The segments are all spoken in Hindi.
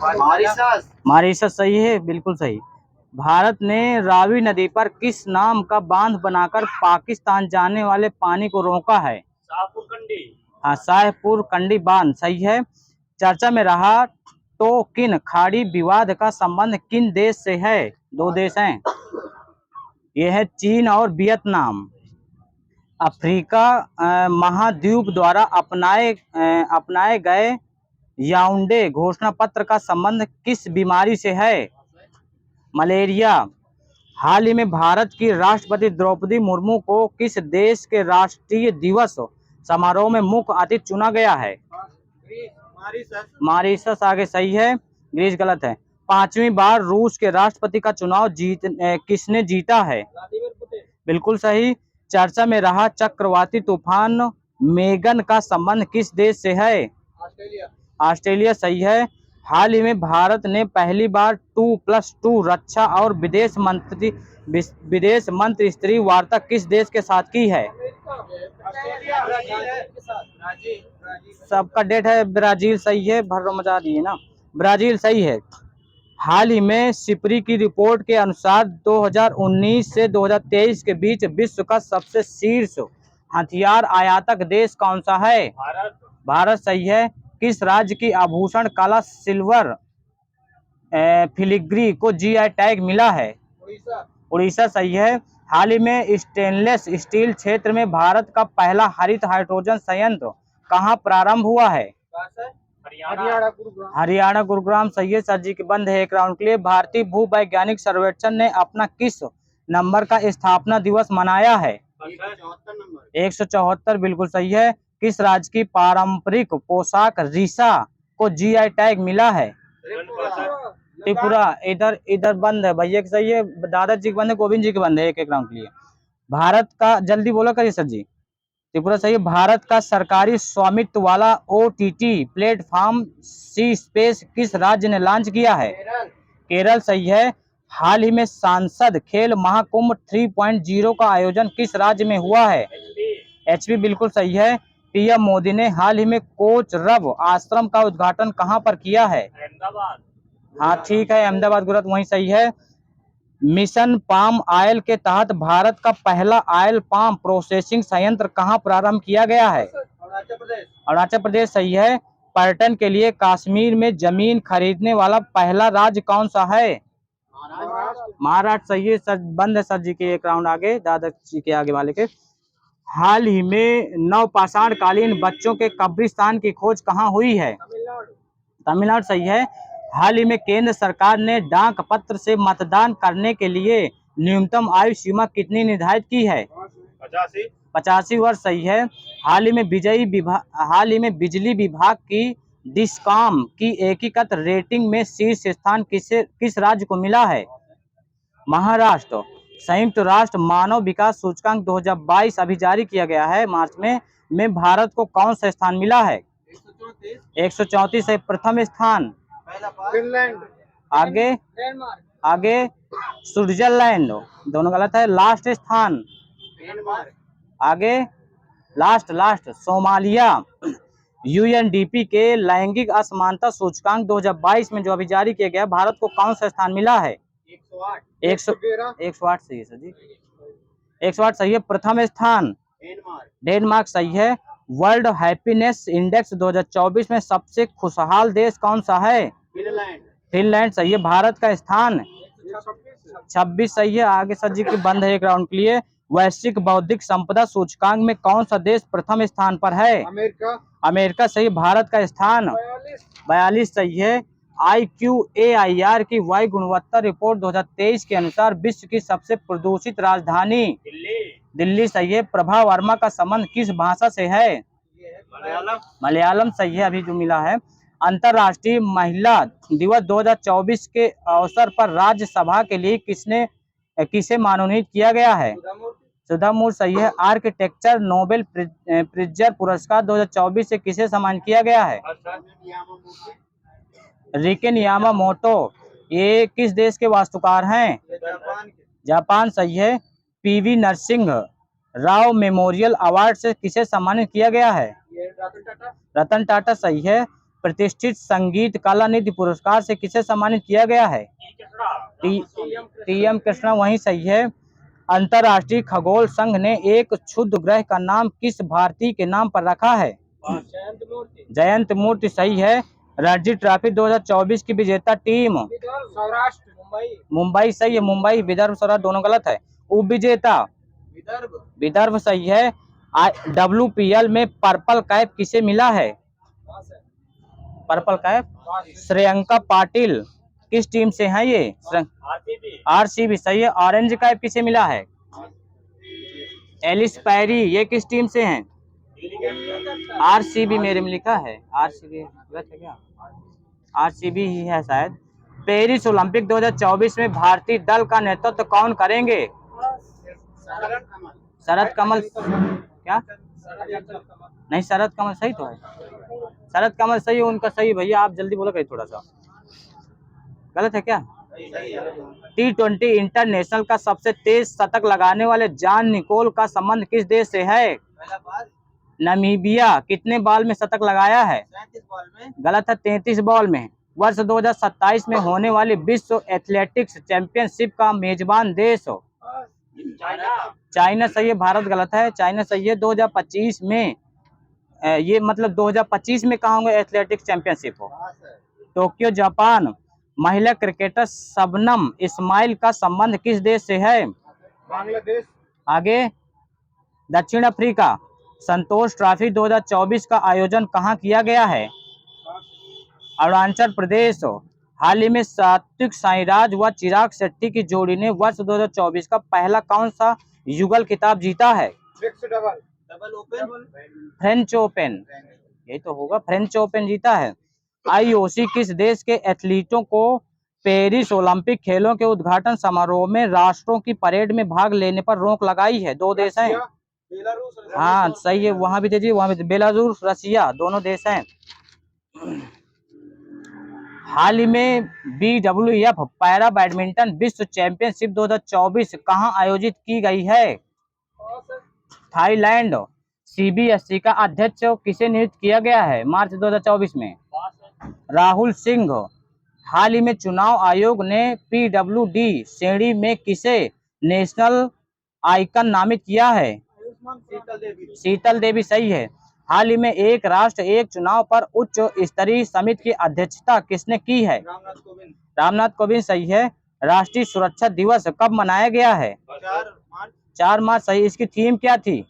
मॉरिशस। मॉरिशस सही है, बिल्कुल सही। भारत ने रावी नदी पर किस नाम का बांध बनाकर पाकिस्तान जाने वाले पानी को रोका है? शाहपुर कंडी। हाँ, शाहपुर कंडी बांध सही है। चर्चा में रहा तो किन खाड़ी विवाद का संबंध किन देश से है? दो देश हैं, ये है चीन और वियतनाम। अफ्रीका महाद्वीप द्वारा अपनाए गए याओंडे घोषणा पत्र का संबंध किस बीमारी से है? मलेरिया। हाल ही में भारत की राष्ट्रपति द्रौपदी मुर्मू को किस देश के राष्ट्रीय दिवस समारोह में मुख्य अतिथि चुना गया है? मॉरिशस आगे सही है, ग्रीस गलत है। 5वीं बार रूस के राष्ट्रपति का चुनाव किसने जीता है? बिल्कुल सही। चर्चा में रहा चक्रवाती तूफान मेगन का संबंध किस देश से है? ऑस्ट्रेलिया सही है। हाल ही में भारत ने पहली बार 2+2 रक्षा और विदेश मंत्री स्तरीय वार्ता किस देश के साथ की है? सबका डेट है ब्राजील सही है, भर मचा दिए ना। ब्राजील सही है। हाल ही में सिपरी की रिपोर्ट के अनुसार 2019 से 2023 के बीच विश्व का सबसे शीर्ष हथियार आयातक देश कौन सा है? भारत सही है। किस राज्य की आभूषण कला सिल्वर फिलिग्री को जीआई टैग मिला है? उड़ीसा सही है। हाल ही में स्टेनलेस स्टील क्षेत्र में भारत का पहला हरित हाइड्रोजन संयंत्र कहाँ प्रारंभ हुआ है? हरियाणा गुरुग्राम सही है। सर जी के बंद है एक राउंड के लिए। भारतीय भूवैज्ञानिक सर्वेक्षण ने अपना किस नंबर का स्थापना दिवस मनाया है? 174 बिल्कुल सही है। किस राज्य की पारंपरिक पोशाक रीसा को जीआई टैग मिला है? त्रिपुरा। इधर बंद है भैया सही है, दादाजी के बंद है, गोविंद जी के बंद है एक राउंड के लिए। भारत का जल्दी बोला करिए सर जी। त्रिपुरा सही है। भारत का सरकारी स्वामित्व वाला ओटीटी प्लेटफॉर्म सी स्पेस किस राज्य ने लॉन्च किया है? केरल सही है। हाल ही में सांसद खेल महाकुंभ 3.0 का आयोजन किस राज्य में हुआ है? एचपी बिल्कुल सही है। पीएम मोदी ने हाल ही में कोच रब आश्रम का उद्घाटन कहां पर किया है? अहमदाबाद। हाँ ठीक है, अहमदाबाद गुजरात वहीं सही है। मिशन पाम ऑयल के तहत भारत का पहला ऑयल पाम प्रोसेसिंग संयंत्र कहां प्रारंभ किया गया है? अरुणाचल प्रदेश सही है। पर्यटन के लिए कश्मीर में जमीन खरीदने वाला पहला राज्य कौन सा है? महाराष्ट्र सही है। सर बंद है सर जी के एक राउंड आगे, दादाजी के आगे वाले के। हाल ही में नवपाषाण कालीन बच्चों के कब्रिस्तान की खोज कहाँ हुई है? तमिलनाडु सही है। हाल ही में केंद्र सरकार ने डाक पत्र से मतदान करने के लिए न्यूनतम आयु सीमा कितनी निर्धारित की है? 85 वर्ष सही है। हाल ही में बिजली विभाग की डिस्कॉम की एकीकृत रेटिंग में शीर्ष स्थान किस राज्य को मिला है? महाराष्ट्र। संयुक्त राष्ट्र मानव विकास सूचकांक 2022 अभी जारी किया गया है मार्च में भारत को कौन सा स्थान मिला है? 134 है प्रथम स्थान। फिनलैंड। आगे स्विट्जरलैंड, दोनों गलत है। लास्ट स्थान आगे लास्ट सोमालिया। यूएनडीपी के लैंगिक असमानता सूचकांक 2022 में जो अभी जारी किया गया, भारत को कौन सा स्थान मिला है? 108 सही है सर जी, 108 सही है। प्रथम स्थान डेनमार्क सही है। वर्ल्ड हैप्पीनेस इंडेक्स 2024 में सबसे खुशहाल देश कौन सा है? फिनलैंड सही है। भारत का स्थान 26 सही है। आगे सर जी के बंद है एक राउंड के लिए। वैश्विक बौद्धिक संपदा सूचकांक में कौन सा देश प्रथम स्थान पर है? अमेरिका सही। भारत का स्थान 42 सही है। IQAIR की वायु गुणवत्ता रिपोर्ट 2023 के अनुसार विश्व की सबसे प्रदूषित राजधानी दिल्ली सही है। प्रभा वर्मा का संबंध किस भाषा से है? मलयालम सही है अभी जो मिला है। अंतर्राष्ट्रीय महिला दिवस 2024 के अवसर पर राज्यसभा के लिए किसे मनोनीत किया गया है? सुधा मूर्ति सही है। आर्किटेक्चर नोबेल प्रिजर पुरस्कार 2024 से किसे सम्मानित किया गया है? Riken Yamamoto. ये किस देश के वास्तुकार हैं? जापान सही है। पीवी नरसिंह राव मेमोरियल अवार्ड से किसे सम्मानित किया गया है? रतन टाटा सही है। प्रतिष्ठित संगीत कला निधि पुरस्कार से किसे सम्मानित किया गया है? टीएम कृष्णा, वहीं सही है। अंतरराष्ट्रीय खगोल संघ ने एक क्षुद्र ग्रह का नाम किस भारतीय के नाम पर रखा है? जयंत मूर्ति, सही है। रणजी ट्रॉफी 2024 की विजेता टीम? मुंबई, सही है। मुंबई, विदर्भ, सौराष्ट्र दोनों गलत है। उप विजेता? विदर्भ, सही है। WPL में पर्पल कैप किसे मिला है? पर्पल कैप श्रेयंका पाटिल, किस टीम से है ये? RCB, सही है। ऑरेंज कैप किसे मिला है? एलिस पैरी, ये किस टीम से हैं? RCB मेरे में लिखा है। RCB गलत है क्या? RCB ही है शायद। पेरिस ओलंपिक 2024 में भारतीय दल का नेतृत्व कौन करेंगे? शरद कमल, क्या नहीं, शरद कमल सही तो है। शरद कमल सही है, उनका सही। भैया आप जल्दी बोलो कहीं, थोड़ा सा गलत है क्या? T20 इंटरनेशनल का सबसे तेज शतक लगाने वाले जॉन निकोल का संबंध किस देश से है? नामीबिया। कितने बॉल में शतक लगाया है? 33 बॉल में। गलत है, 33 बॉल में। वर्ष 2027 में होने वाली विश्व एथलेटिक्स चैंपियनशिप का मेजबान देश? चाइना, सही है। भारत गलत है, चाइना सही है। 2025 में ये मतलब 2025 में कहाँ होंगे एथलेटिक्स चैंपियनशिप हो? Tokyo, Japan. महिला क्रिकेटर शबनम इस्माइल का संबंध किस देश से है? बांग्लादेश। आगे, दक्षिण अफ्रीका। संतोष ट्रॉफी 2024 का आयोजन कहाँ किया गया है? अरुणाचल प्रदेश। हाल ही में सात्विक साईराज व चिराग शेट्टी की जोड़ी ने वर्ष 2024 का पहला कौन सा युगल खिताब जीता है? फ्रेंच ओपन, यही तो होगा, फ्रेंच ओपन जीता है। IOC किस देश के एथलीटों को पेरिस ओलंपिक खेलों के उद्घाटन समारोह में राष्ट्रों की परेड में भाग लेने पर रोक लगाई है? 2 देश हैं। हाँ सही है, वहां भी दीजिए, वहां भी। बेलारूस, रसिया, दोनों देश हैं। हाल ही में BWF पैरा बैडमिंटन विश्व चैंपियनशिप 2024 कहां आयोजित की गई है? थाईलैंड। CBSE का अध्यक्ष किसे नियुक्त किया गया है मार्च 2024 में? राहुल सिंह। हाल ही में चुनाव आयोग ने PWD श्रेणी में किसे नेशनल आइकन नामित किया है? शीतल देवी, सही है। हाल ही में एक राष्ट्र एक चुनाव पर उच्च स्तरीय समिति की अध्यक्षता किसने की है? रामनाथ कोविंद, सही है। राष्ट्रीय सुरक्षा दिवस कब मनाया गया है? 4 मार्च, सही। इसकी थीम क्या थी?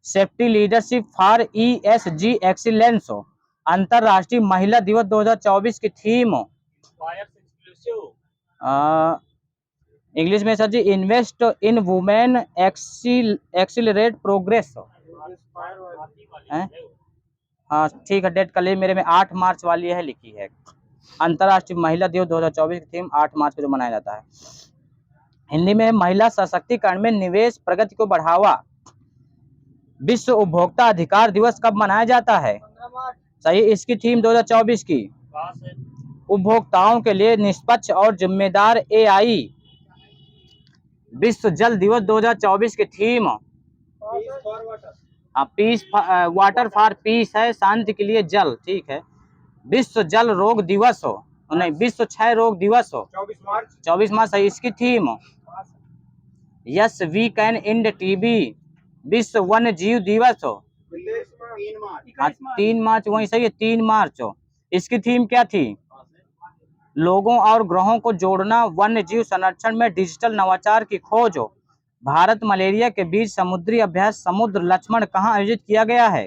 Safety leadership for ESG excellence. अंतरराष्ट्रीय महिला दिवस 2024 की थीम? इंग्लिश में sir ji, invest in women accelerate progress. हाँ ठीक है, डेट कल मेरे में 8 मार्च वाली है लिखी है। अंतरराष्ट्रीय महिला दिवस 2024 की थीम 8 मार्च को जो मनाया जाता है। हिंदी में महिला सशक्तिकरण में निवेश प्रगति को बढ़ावा। विश्व उपभोक्ता अधिकार दिवस कब मनाया जाता है? सही, इसकी थीम 2024 की? उपभोक्ताओं के लिए निष्पक्ष और जिम्मेदार AI। विश्व जल दिवस 2024 की थीम? पीस, वाटर फॉर पीस है, शांति के लिए जल, ठीक है। विश्व जल रोग दिवस हो, नहीं, विश्व क्षय रोग दिवस हो? 24 मार्च है। इसकी theme? Yes we can end TB। विश्व वन्य जीव दिवस हो? 3 मार्च, वही सही है, 3 मार्च हो। इसकी थीम क्या थी? लोगों और ग्रहों को जोड़ना, वन्य जीव संरक्षण में डिजिटल नवाचार की खोज हो। भारत मलेरिया के बीच समुद्री अभ्यास समुद्र लक्ष्मण कहाँ आयोजित किया गया है?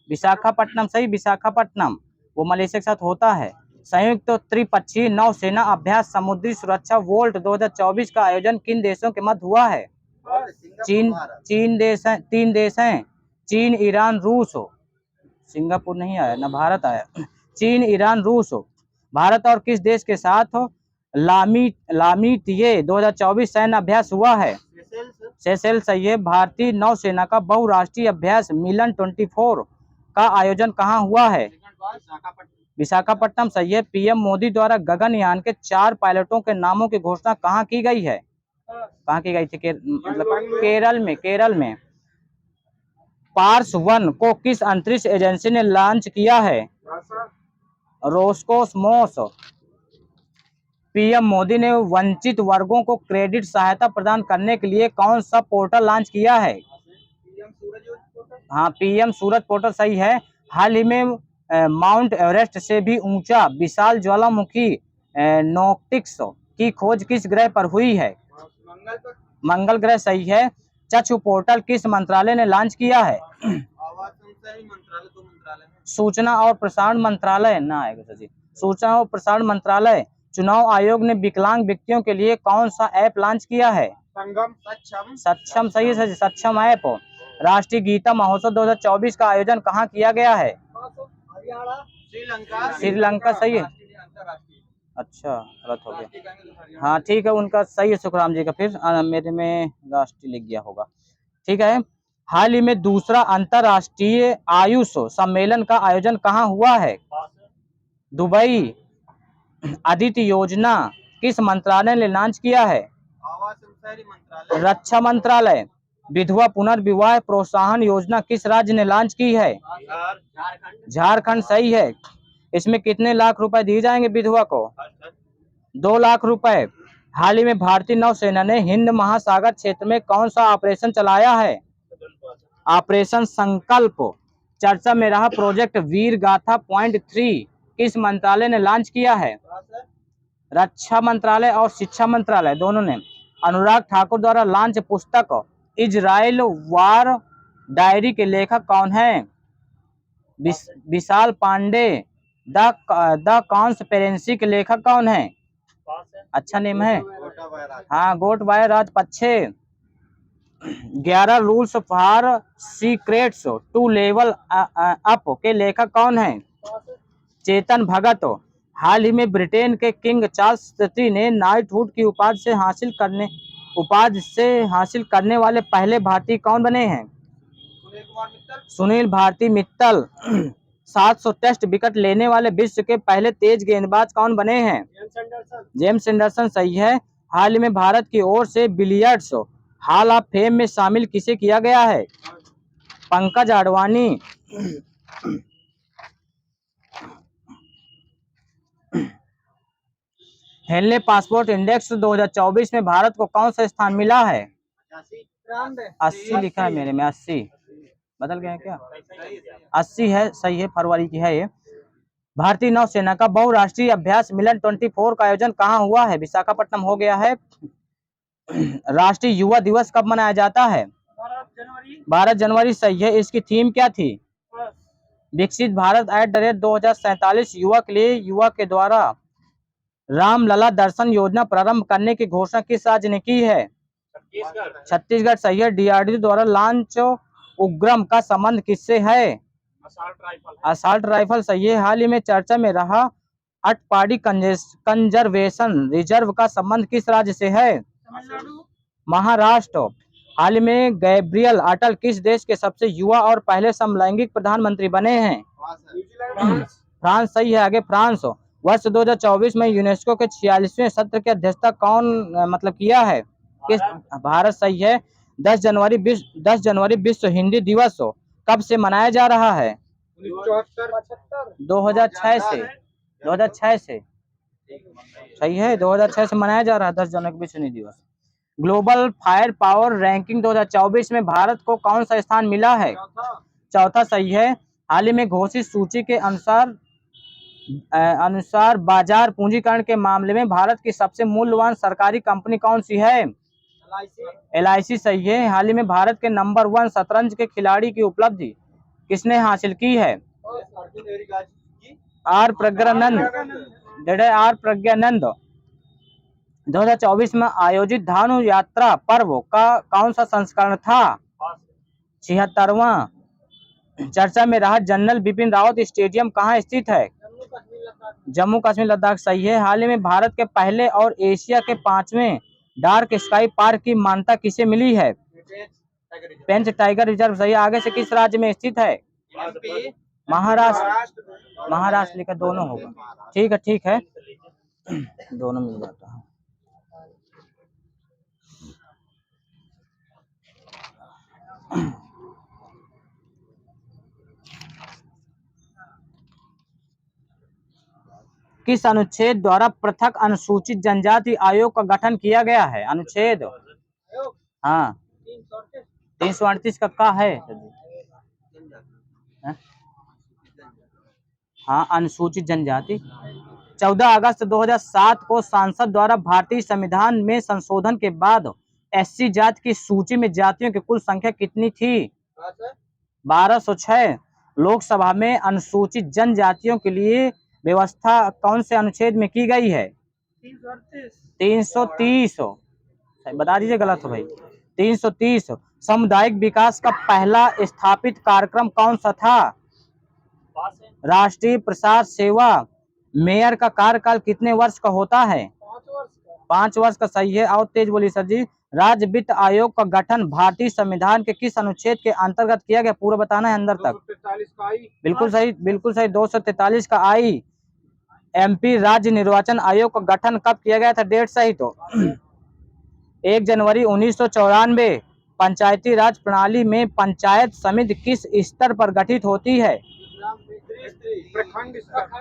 विशाखापट्टनम, सही, विशाखापट्टनम, वो मलेशिया के साथ होता है। संयुक्त त्रिपक्षीय नौसेना अभ्यास समुद्री सुरक्षा वोल्ट 2024 का आयोजन किन देशों के मध्य हुआ है? तीन देश हैं, चीन, ईरान, रूस हो। सिंगापुर नहीं आया ना, भारत आया। चीन, ईरान, रूस हो। भारत और किस देश के साथ हो लामीट ये 2024 सैन्य अभ्यास हुआ है? सेशेल्स, सही है। भारतीय नौसेना का बहुराष्ट्रीय अभ्यास मिलन 24 का आयोजन कहाँ हुआ है? विशाखापट्टनम, सही है। PM मोदी द्वारा गगनयान के 4 पायलटों के नामों की घोषणा कहाँ की गई है? कहाँ की गई थी? मतलब केरल में। पार्स 1 को किस अंतरिक्ष एजेंसी ने लॉन्च किया है? रोस्कोसमोस। पीएम मोदी ने वंचित वर्गों को क्रेडिट सहायता प्रदान करने के लिए कौन सा पोर्टल लॉन्च किया है? हाँ, पीएम सूरज पोर्टल सही है। हाल ही में माउंट एवरेस्ट से भी ऊंचा विशाल ज्वालामुखी नोक्टिक्स की खोज किस ग्रह पर हुई है? मंगल ग्रह सही है। चक्षु पोर्टल किस मंत्रालय ने लॉन्च किया है? सूचना और प्रसारण मंत्रालय ना आएगा सर जी, सूचना और प्रसारण मंत्रालय। चुनाव आयोग ने विकलांग व्यक्तियों के लिए कौन सा ऐप लॉन्च किया है? सक्षम सही है सर जी, सक्षम ऐप। राष्ट्रीय गीता महोत्सव 2024 का आयोजन कहाँ किया गया है? श्रीलंका सही है। अच्छा, गलत हो गया। हाँ ठीक है, उनका सही है सुखराम जी का, फिर मेरे में राष्ट्रीय लिख गया होगा। ठीक है। हाल ही में दूसरा अंतरराष्ट्रीय आयुष सम्मेलन का आयोजन कहाँ हुआ है? दुबई। आदित्य योजना किस मंत्रालय ने लॉन्च किया है? रक्षा मंत्रालय। विधवा पुनर्विवाह प्रोत्साहन योजना किस राज्य ने लॉन्च की है? झारखंड सही है। इसमें कितने लाख रुपए दिए जाएंगे विधवा को? 2 लाख रुपए। हाल ही में भारतीय नौसेना ने हिंद महासागर क्षेत्र में कौन सा ऑपरेशन चलाया है? ऑपरेशन संकल्प। चर्चा में रहा प्रोजेक्ट वीर गाथा .3 किस मंत्रालय ने लॉन्च किया है? रक्षा मंत्रालय और शिक्षा मंत्रालय दोनों ने। अनुराग ठाकुर द्वारा लॉन्च पुस्तक इजराइल वार डायरी के लेखक कौन है? विशाल पांडे। द कॉन्स्पिरेसी के लेखक कौन है? अच्छा नेम है। हाँ, Gotabaya Rajapaksa. 11 rules for secrets to level up के लेखक कौन है? चेतन भगत। हाल ही में ब्रिटेन के किंग चार्ल्स III ने नाइटहुड की उपाधि से हासिल करने वाले पहले भारतीय कौन बने हैं? सुनील भारती मित्तल। 700 टेस्ट विकेट लेने वाले विश्व के पहले तेज गेंदबाज कौन बने हैं? जेम्स एंडरसन सही है। हाल ही में भारत की ओर से बिलियर्ड्स हॉल ऑफ फेम में शामिल किसे किया गया है? Pankaj Advani. Henley passport index 2024 में भारत को कौन सा स्थान मिला है? 80 लिखा है मेरे में, 80 बदल गया है क्या? 80 है, सही है, फरवरी की है ये। भारतीय नौसेना का बहुराष्ट्रीय अभ्यास मिलन 24 का आयोजन कहाँ हुआ है? विशाखापट्टनम हो गया है। राष्ट्रीय युवा दिवस कब मनाया जाता है? 12 जनवरी सही है। इसकी थीम क्या थी? विकसित भारत @2047 युवा के लिए युवा के द्वारा रामलला दर्शन योजना प्रारंभ करने की घोषणा किस राज्य ने की है? छत्तीसगढ़ सही है। DRDO द्वारा लॉन्च उग्रम का संबंध किससे है? असॉल्ट राइफल सही है। हाल ही में चर्चा में रहा अटपाडी कंजर्वेशन रिजर्व का संबंध किस राज्य से है? महाराष्ट्र। हाल ही में गैब्रियल अटल किस देश के सबसे युवा और पहले समलैंगिक प्रधानमंत्री बने हैं? फ्रांस सही है। आगे फ्रांस। वर्ष 2024 में यूनेस्को के 46वें सत्र की अध्यक्षता कौन किया है? किस? भारत सही है। 10 जनवरी विश्व हिंदी दिवस कब से मनाया जा रहा है? 2006 से सही है। 2006 से मनाया जा रहा है 10 जनवरी विश्व हिंदी दिवस। ग्लोबल फायर पावर रैंकिंग 2024 में भारत को कौन सा स्थान मिला है? चौथा सही है। हाल ही में घोषित सूची के अनुसार बाजार पूंजीकरण के मामले में भारत की सबसे मूल्यवान सरकारी कंपनी कौन सी है? LIC सही है। हाल ही में भारत के नंबर 1 शतरंज के खिलाड़ी की उपलब्धि किसने हासिल की है? आर प्रज्ञानंद। 2024 में आयोजित धानु यात्रा पर्व का कौन सा संस्करण था? 76वां। चर्चा में रहा जनरल बिपिन रावत स्टेडियम कहाँ स्थित है? जम्मू कश्मीर लद्दाख सही है। हाल ही में भारत के पहले और एशिया के 5वें डार्क स्काई पार्क की मान्यता किसे मिली है? पेंच टाइगर रिजर्व सही। आगे से किस राज्य में स्थित है? महाराष्ट्र लिखा, दोनों होगा। ठीक है दोनों मिल जाता है। किस अनुच्छेद द्वारा पृथक अनुसूचित जनजाति आयोग का गठन किया गया है? अनुच्छेद हाँ 338 का है हाँ अनुसूचित जनजाति। 14 अगस्त 2007 को संसद द्वारा भारतीय संविधान में संशोधन के बाद एससी जाति की सूची में जातियों की कुल संख्या कितनी थी? 1206। लोकसभा में अनुसूचित जनजातियों के लिए व्यवस्था कौन से अनुच्छेद में की गई है? 330। बता दीजिए गलत हो भाई। 330। सामुदायिक विकास का पहला स्थापित कार्यक्रम कौन सा था? राष्ट्रीय प्रसार सेवा। मेयर का कार्यकाल कितने वर्ष का होता है? 5 वर्ष का सही है। और तेज बोलिए सर जी। राज्य वित्त आयोग का गठन भारतीय संविधान के किस अनुच्छेद के अंतर्गत किया गया? पूरा बताना है अंदर तक। 243 का आई। बिल्कुल सही, बिल्कुल सही। 243 का आई। एमपी राज्य निर्वाचन आयोग का गठन कब किया गया था? डेट सही तो 1 जनवरी 1994। पंचायती राज प्रणाली में पंचायत समिति किस स्तर पर गठित होती है?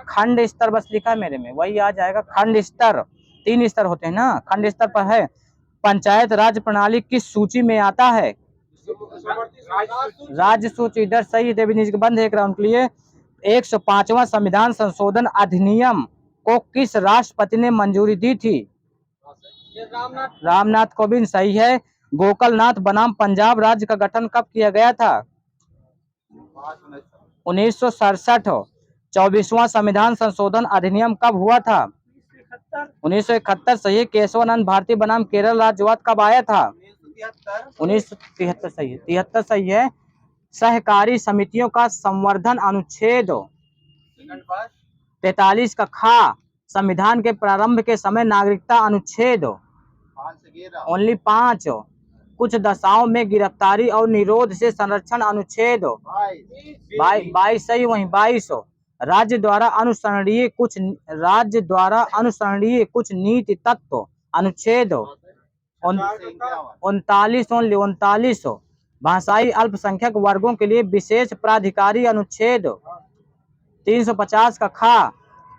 खंड स्तर बस लिखा है मेरे में, वही आ जाएगा। खंड स्तर 3 स्तर होते हैं ना, खंड स्तर पर है। पंचायत राज प्रणाली किस सूची में आता है? राज्य सूची। इधर सही देवी बंद है एक राउंड के लिए। 105वां संविधान संशोधन अधिनियम को किस राष्ट्रपति ने मंजूरी दी थी? रामनाथ कोविंद। सही है। गोकलनाथ बनाम पंजाब राज्य का गठन कब किया गया था? 1967। 24वां संविधान संशोधन अधिनियम कब हुआ था? 1971। सही है। केशवानंद भारती बनाम केरल राज्यवाद कब आया था? 1973। सही है। 73 सही है। सहकारी समितियों का संवर्धन अनुच्छेद 43 का खा। संविधान के प्रारंभ के समय नागरिकता अनुच्छेद ओनली 5। कुछ दशाओं में गिरफ्तारी और निरोध से संरक्षण अनुच्छेद 22 सही, वहीं 22। राज्य द्वारा अनुसरणीय कुछ नीति तत्व अनुच्छेद 39 ओनली 39। भाषाई अल्पसंख्यक वर्गों के लिए विशेष प्राधिकारी अनुच्छेद 350 का खा।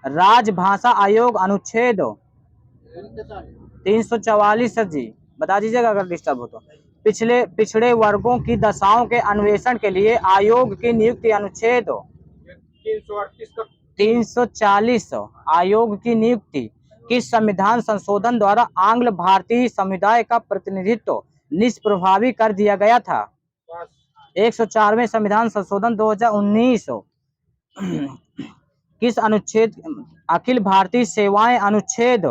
राजभाषा आयोग अनुच्छेद 344। सर जी बता दीजिएगा अगर डिस्टर्ब हो तो। पिछड़े वर्गों की दशाओं के अन्वेषण के लिए आयोग की नियुक्ति अनुच्छेद 340। आयोग की नियुक्ति किस संविधान संशोधन द्वारा आंग्ल भारतीय समुदाय का प्रतिनिधित्व निष्प्रभावी कर दिया गया था? 104वें संविधान संशोधन 2019। किस अनुच्छेद? अखिल भारतीय सेवाएं अनुच्छेद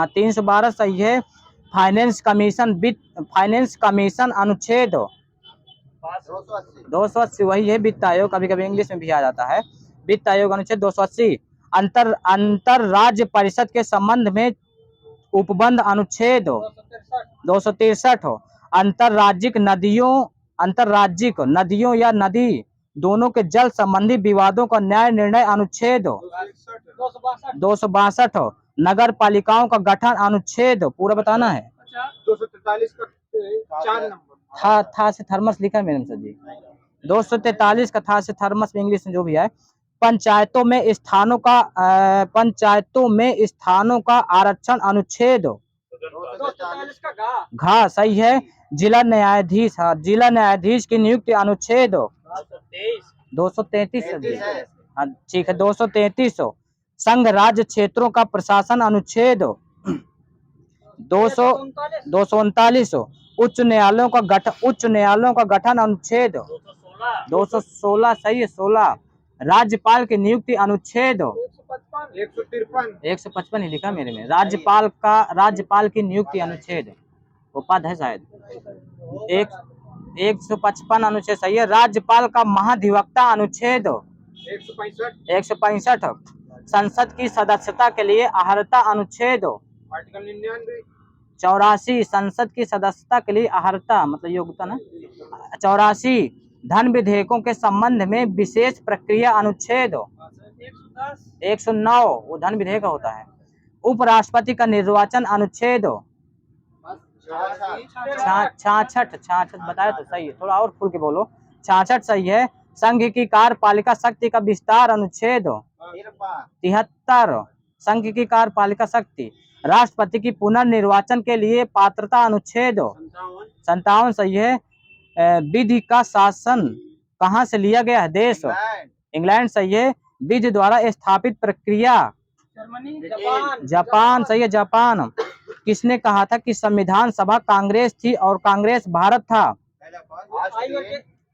312 सही है। फाइनेंस कमीशन अनुच्छेद 280 वही है। वित्त आयोग कभी कभी इंग्लिश में भी आ जाता है। वित्त आयोग अनुच्छेद 280। अंतर राज्य परिषद के संबंध में उपबंध अनुच्छेद 263। अंतरराज्यिक नदियों या नदी दोनों के जल संबंधी विवादों का न्याय निर्णय अनुच्छेद 262। नगर पालिकाओं का गठन अनुच्छेद पूरा बताना है। 243 का 4 नंबर था से थर्मस लिखा है मैडम सर जी। 243 का था से थर्मस में इंग्लिश में जो भी है। पंचायतों में स्थानों का आरक्षण अनुच्छेद 243 का घा सही है। जिला न्यायाधीश की नियुक्ति अनुच्छेद 233 ठीक है। 233। संघ राज्य क्षेत्रों का प्रशासन अनुच्छेद 239। उच्च न्यायालयों का गठन अनुच्छेद 216 सही है। 16। राज्यपाल की नियुक्ति अनुच्छेद 155 ही लिखा मेरे में। राज्यपाल की नियुक्ति अनुच्छेद वो पद है शायद 155 अनुच्छेद सही है। राज्यपाल का महाधिवक्ता अनुच्छेद 165। संसद की सदस्यता के लिए अहर्ता अनुच्छेद 84। संसद की सदस्यता के लिए अहर्ता मतलब योग्यता ना 84। धन विधेयकों के संबंध में विशेष प्रक्रिया अनुच्छेद 109 वो धन विधेयक होता है। उपराष्ट्रपति का निर्वाचन अनुच्छेद 66 बताया तो सही है। थोड़ा और खुल के बोलो। 66 सही है। संघ की कार्यपालिका शक्ति का विस्तार अनुच्छेद 73 संघ की कार्यपालिका शक्ति। राष्ट्रपति की पुनर्निर्वाचन के लिए पात्रता अनुच्छेद 57 सही है। विधि का शासन कहाँ से लिया गया है? देश इंग्लैंड सही है। विधि द्वारा स्थापित प्रक्रिया जापान सही है। जापान। किसने कहा था कि संविधान सभा कांग्रेस थी और कांग्रेस भारत था?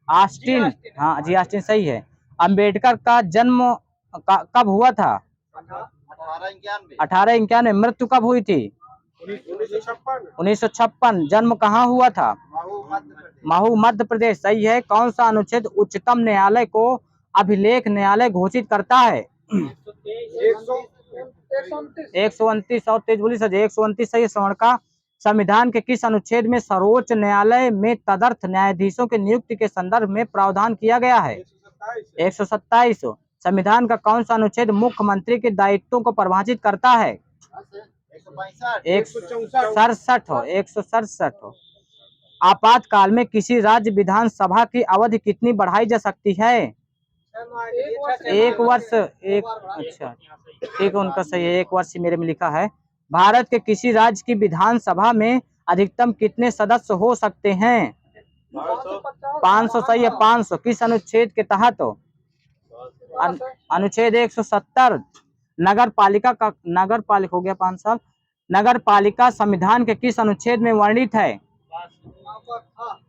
ऑस्टिन। हाँ जी, ऑस्टिन सही है। अंबेडकर का जन्म कब हुआ था? 1891। मृत्यु कब हुई थी? 1956। जन्म कहाँ हुआ था? महू मध्य प्रदेश सही है। कौन सा अनुच्छेद उच्चतम न्यायालय को अभिलेख न्यायालय घोषित करता है? 129 और तेज बोली सर 129 सही है। स्वर्ण का। संविधान के किस अनुच्छेद में सर्वोच्च न्यायालय में तदर्थ न्यायाधीशों की नियुक्ति के संदर्भ में प्रावधान किया गया है? 127। संविधान का कौन सा अनुच्छेद मुख्यमंत्री के दायित्वों को परिभाषित करता है? 167। आपातकाल में किसी राज्य विधानसभा की अवधि कितनी बढ़ाई जा सकती है? 1 वर्ष। अच्छा ठीक है, उनका सही है। 1 वर्ष मेरे में लिखा है। भारत के किसी राज्य की विधानसभा में अधिकतम कितने सदस्य हो सकते हैं? 500 सही है। 500 किस अनुच्छेद के तहत? अनुच्छेद 170। नगर पालिका हो गया 5 साल। नगर पालिका संविधान के किस अनुच्छेद में वर्णित है?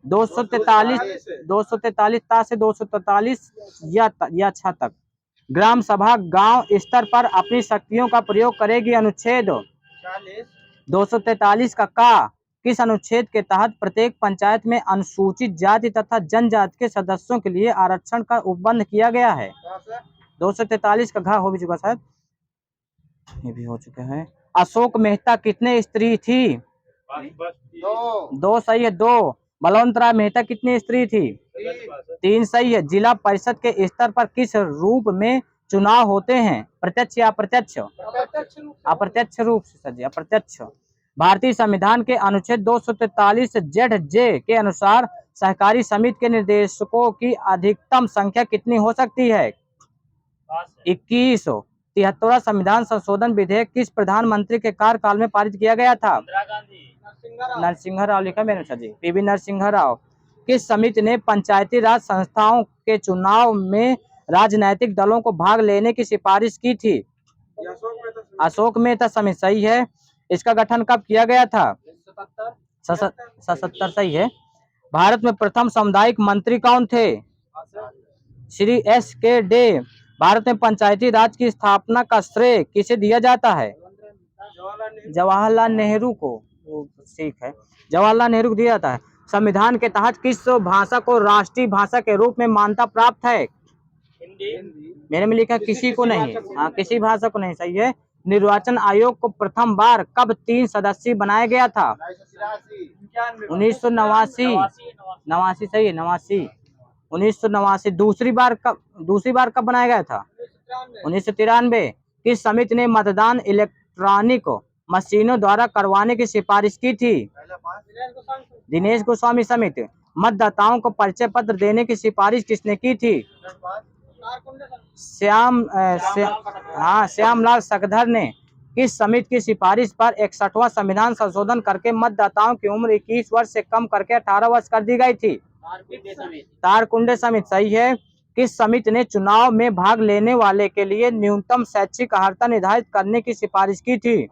243 ता से 243 या 6 तक। ग्राम सभा गांव स्तर पर अपनी शक्तियों का प्रयोग करेगी। अनुच्छेद 243 का किस अनुच्छेद के तहत प्रत्येक पंचायत में अनुसूचित जाति तथा जनजाति के सदस्यों के लिए आरक्षण का उपबंध किया गया है? 243 का घ हो भी चुका शायद, ये भी हो चुका है। अशोक मेहता कितने स्त्री थी? 2 सही है। 2। बलवंत राय मेहता कितनी स्त्री थी? 3 सही है। जिला परिषद के स्तर पर किस रूप में चुनाव होते हैं? प्रत्यक्ष या अप्रत्यक्ष? अप्रत्यक्ष रूप से सर जी, अप्रत्यक्ष। भारतीय संविधान के अनुच्छेद 243 ZJ के अनुसार सहकारी समिति के निर्देशकों की अधिकतम संख्या कितनी हो सकती है? 21। 73वां संविधान संशोधन विधेयक किस प्रधानमंत्री के कार्यकाल में पारित किया गया था? नरसिंह राव लिखा मेरे सर जी, PV नरसिंह राव। किस समिति ने पंचायती राज संस्थाओं के चुनाव में राजनीतिक दलों को भाग लेने की सिफारिश की थी? अशोक मेहता समिति सही है। इसका गठन कब किया गया था? 77 सही है। भारत में प्रथम सामुदायिक मंत्री कौन थे? Shri SK day. भारत में पंचायती राज की स्थापना का श्रेय किसे दिया जाता है? जवाहरलाल नेहरू को। ठीक है, जवाहरलाल नेहरू को दिया जाता है। संविधान के तहत किस भाषा को राष्ट्रीय भाषा के रूप में मान्यता प्राप्त है? मेरे में लिखा किसी को नहीं। हाँ, किसी भाषा को नहीं सही है। निर्वाचन आयोग को प्रथम बार कब 3 सदस्यीय बनाया गया था? 1989 सही है। 1989। दूसरी बार कब बनाया गया था? 1993। किस समिति ने मतदान इलेक्ट्रॉनिक मशीनों द्वारा करवाने की सिफारिश की थी? दिनेश गोस्वामी समिति। मतदाताओं को परिचय पत्र देने की सिफारिश किसने की थी? श्यामलाल सकधर ने। किस समिति की सिफारिश पर 61वां संविधान संशोधन करके मतदाताओं की उम्र 21 वर्ष से कम करके 18 वर्ष कर दी गई थी? तारकुंडे समिति सही है। किस समिति ने चुनाव में भाग लेने वाले के लिए न्यूनतम शैक्षिक अर्हता निर्धारित करने की सिफारिश की थी?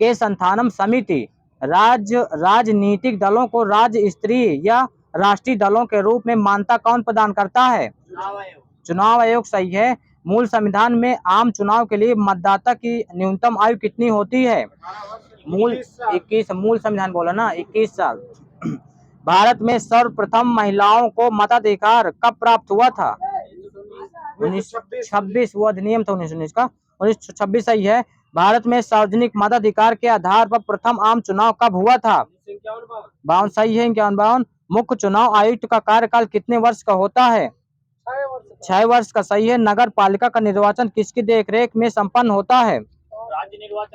के संथानम समिति। राजनीतिक दलों को राज्य स्तरीय या राष्ट्रीय दलों के रूप में मान्यता कौन प्रदान करता है? चुनाव आयोग सही है। मूल संविधान में आम चुनाव के लिए मतदाता की न्यूनतम आयु कितनी होती है? मूल 21। मूल संविधान बोला ना, 21 साल। भारत में सर्वप्रथम महिलाओं को मताधिकार कब प्राप्त हुआ था? 1926। वो अधिनियम था 1919 का। 1926 सही है। भारत में सार्वजनिक मताधिकार के आधार पर प्रथम आम चुनाव कब हुआ था? 52 सही है। 51। मुख्य चुनाव आयुक्त का कार्यकाल कितने वर्ष का होता है? 6 वर्ष का सही है। नगर पालिका का निर्वाचन किसकी देखरेख में संपन्न होता है?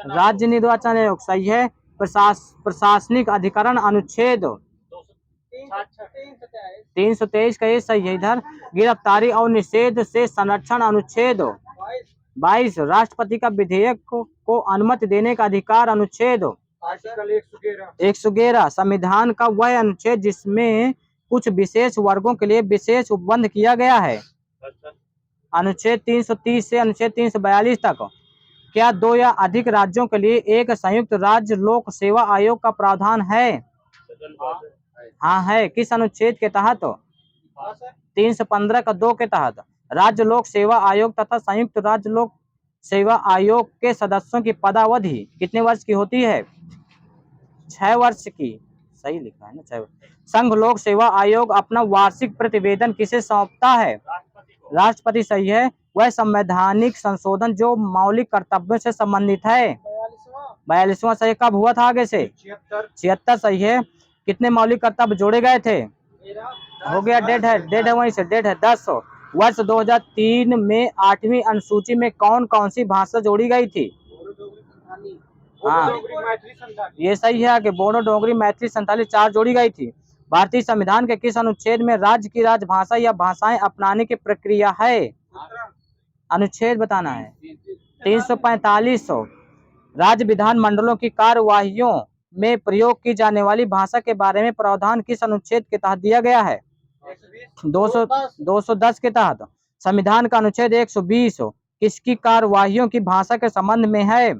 राज्य निर्वाचन आयोग सही है। प्रशासनिक अधिकरण अनुच्छेद 323 का ये सही है। इधर गिरफ्तारी और निषेध से संरक्षण अनुच्छेद 22 राष्ट्रपति का विधेयक को अनुमति देने का अधिकार। अनुच्छेद आर्टिकल 111। 111 संविधान का वह अनुच्छेद जिसमें कुछ विशेष वर्गों के लिए विशेष उपबंध किया गया है। अनुच्छेद 330 से अनुच्छेद 342 तक। क्या 2 या अधिक राज्यों के लिए एक संयुक्त राज्य लोक सेवा आयोग का प्रावधान है? हाँ है। किस अनुच्छेद के तहत? 315 का 2 के तहत। राज्य लोक सेवा आयोग तथा संयुक्त राज्य लोक सेवा आयोग के सदस्यों की पदावधि कितने वर्ष की होती है? 6 वर्ष की। सही लिखा है ना, 6 वर्ष। संघ लोक सेवा आयोग अपना वार्षिक प्रतिवेदन किसे सौंपता है? राष्ट्रपति सही है। वह संवैधानिक संशोधन जो मौलिक कर्तव्यों से संबंधित है। 42वां सही। कब हुआ था? आगे से 76 सही है। कितने मौलिक कर्तव्य जोड़े गए थे? हो गया। डेट है वहीं से। डेट है 10। वर्ष 2003 में 8वीं अनुसूची में कौन कौन सी भाषा जोड़ी गई थी? हाँ ये सही है। आगे बोडो, डोगरी, मैथिली, संथाली 4 जोड़ी गई थी। भारतीय संविधान के किस अनुच्छेद में राज्य की राजभाषा या भाषाएं अपनाने की प्रक्रिया है? अनुच्छेद बताना है। 345। राज्य विधान मंडलों की कार्यवाहियों में प्रयोग की जाने वाली भाषा के बारे में प्रावधान किस अनुच्छेद के तहत दिया गया है? 210 के तहत। संविधान का अनुच्छेद 120 किसकी कार्यवाहियों की भाषा के संबंध में है?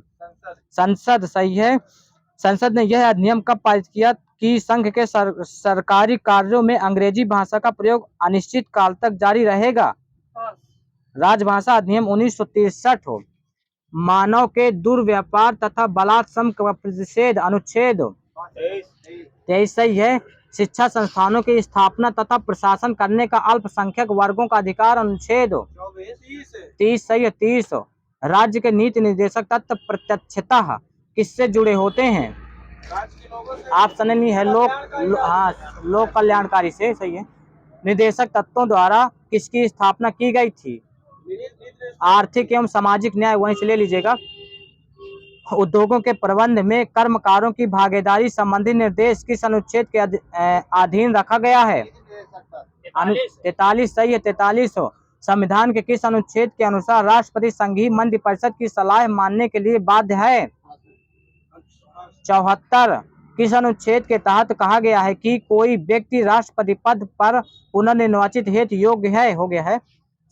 संसद सही है। संसद ने यह अधिनियम कब पारित किया कि संघ के सरकारी कार्यों में अंग्रेजी भाषा का प्रयोग अनिश्चित काल तक जारी रहेगा? राजभाषा अधिनियम 1963। मानव के दुर्व्यापार तथा बलात्संग का प्रतिषेध अनुच्छेद 23 सही है। शिक्षा संस्थानों की स्थापना तथा प्रशासन करने का अल्पसंख्यक वर्गों का अधिकार अनुच्छेद 30 सही है। 30 राज्य के नीति निर्देशक तत्व प्रत्यक्षतः किससे जुड़े होते हैं? ऑप्शन नहीं है। लोक कल्याणकारी से सही है। निर्देशक तत्वों द्वारा किसकी स्थापना की गई थी? आर्थिक एवं सामाजिक न्याय, वहीं से ले लीजिएगा। उद्योगों के प्रबंध में कर्मकारों की भागीदारी संबंधी निर्देश किस अनुच्छेद के अधीन रखा गया है? 43 सही है। 43 संविधान के किस अनुच्छेद के अनुसार राष्ट्रपति संघीय मंत्रिपरिषद की सलाह मानने के लिए बाध्य है? 74 किस अनुच्छेद के तहत कहा गया है कि कोई व्यक्ति राष्ट्रपति पद पर पुनर्निर्वाचित हेतु योग्य है? हो गया है।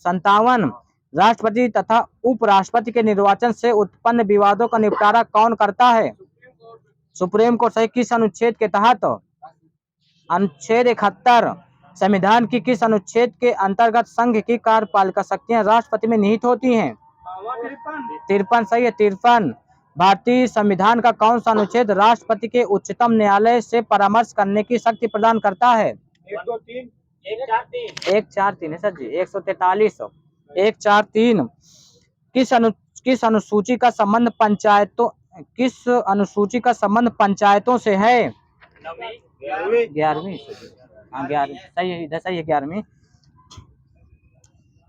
57 राष्ट्रपति तथा उपराष्ट्रपति के निर्वाचन से उत्पन्न विवादों का निपटारा कौन करता है? सुप्रीम कोर्ट सही। किस अनुच्छेद के तहत? अनुच्छेद 71 संविधान की किस अनुच्छेद के अंतर्गत संघ की कार्यपालिका शक्तियां राष्ट्रपति में निहित होती हैं? 53 सही है। 53 भारतीय संविधान का कौन सा अनुच्छेद राष्ट्रपति के उच्चतम न्यायालय से परामर्श करने की शक्ति प्रदान करता है? 143 है सर जी। 143 143 किस अनुसूची का संबंध पंचायतों से है? 11वीं। हाँ 11वीं सही है। इधर सही है। 11वीं।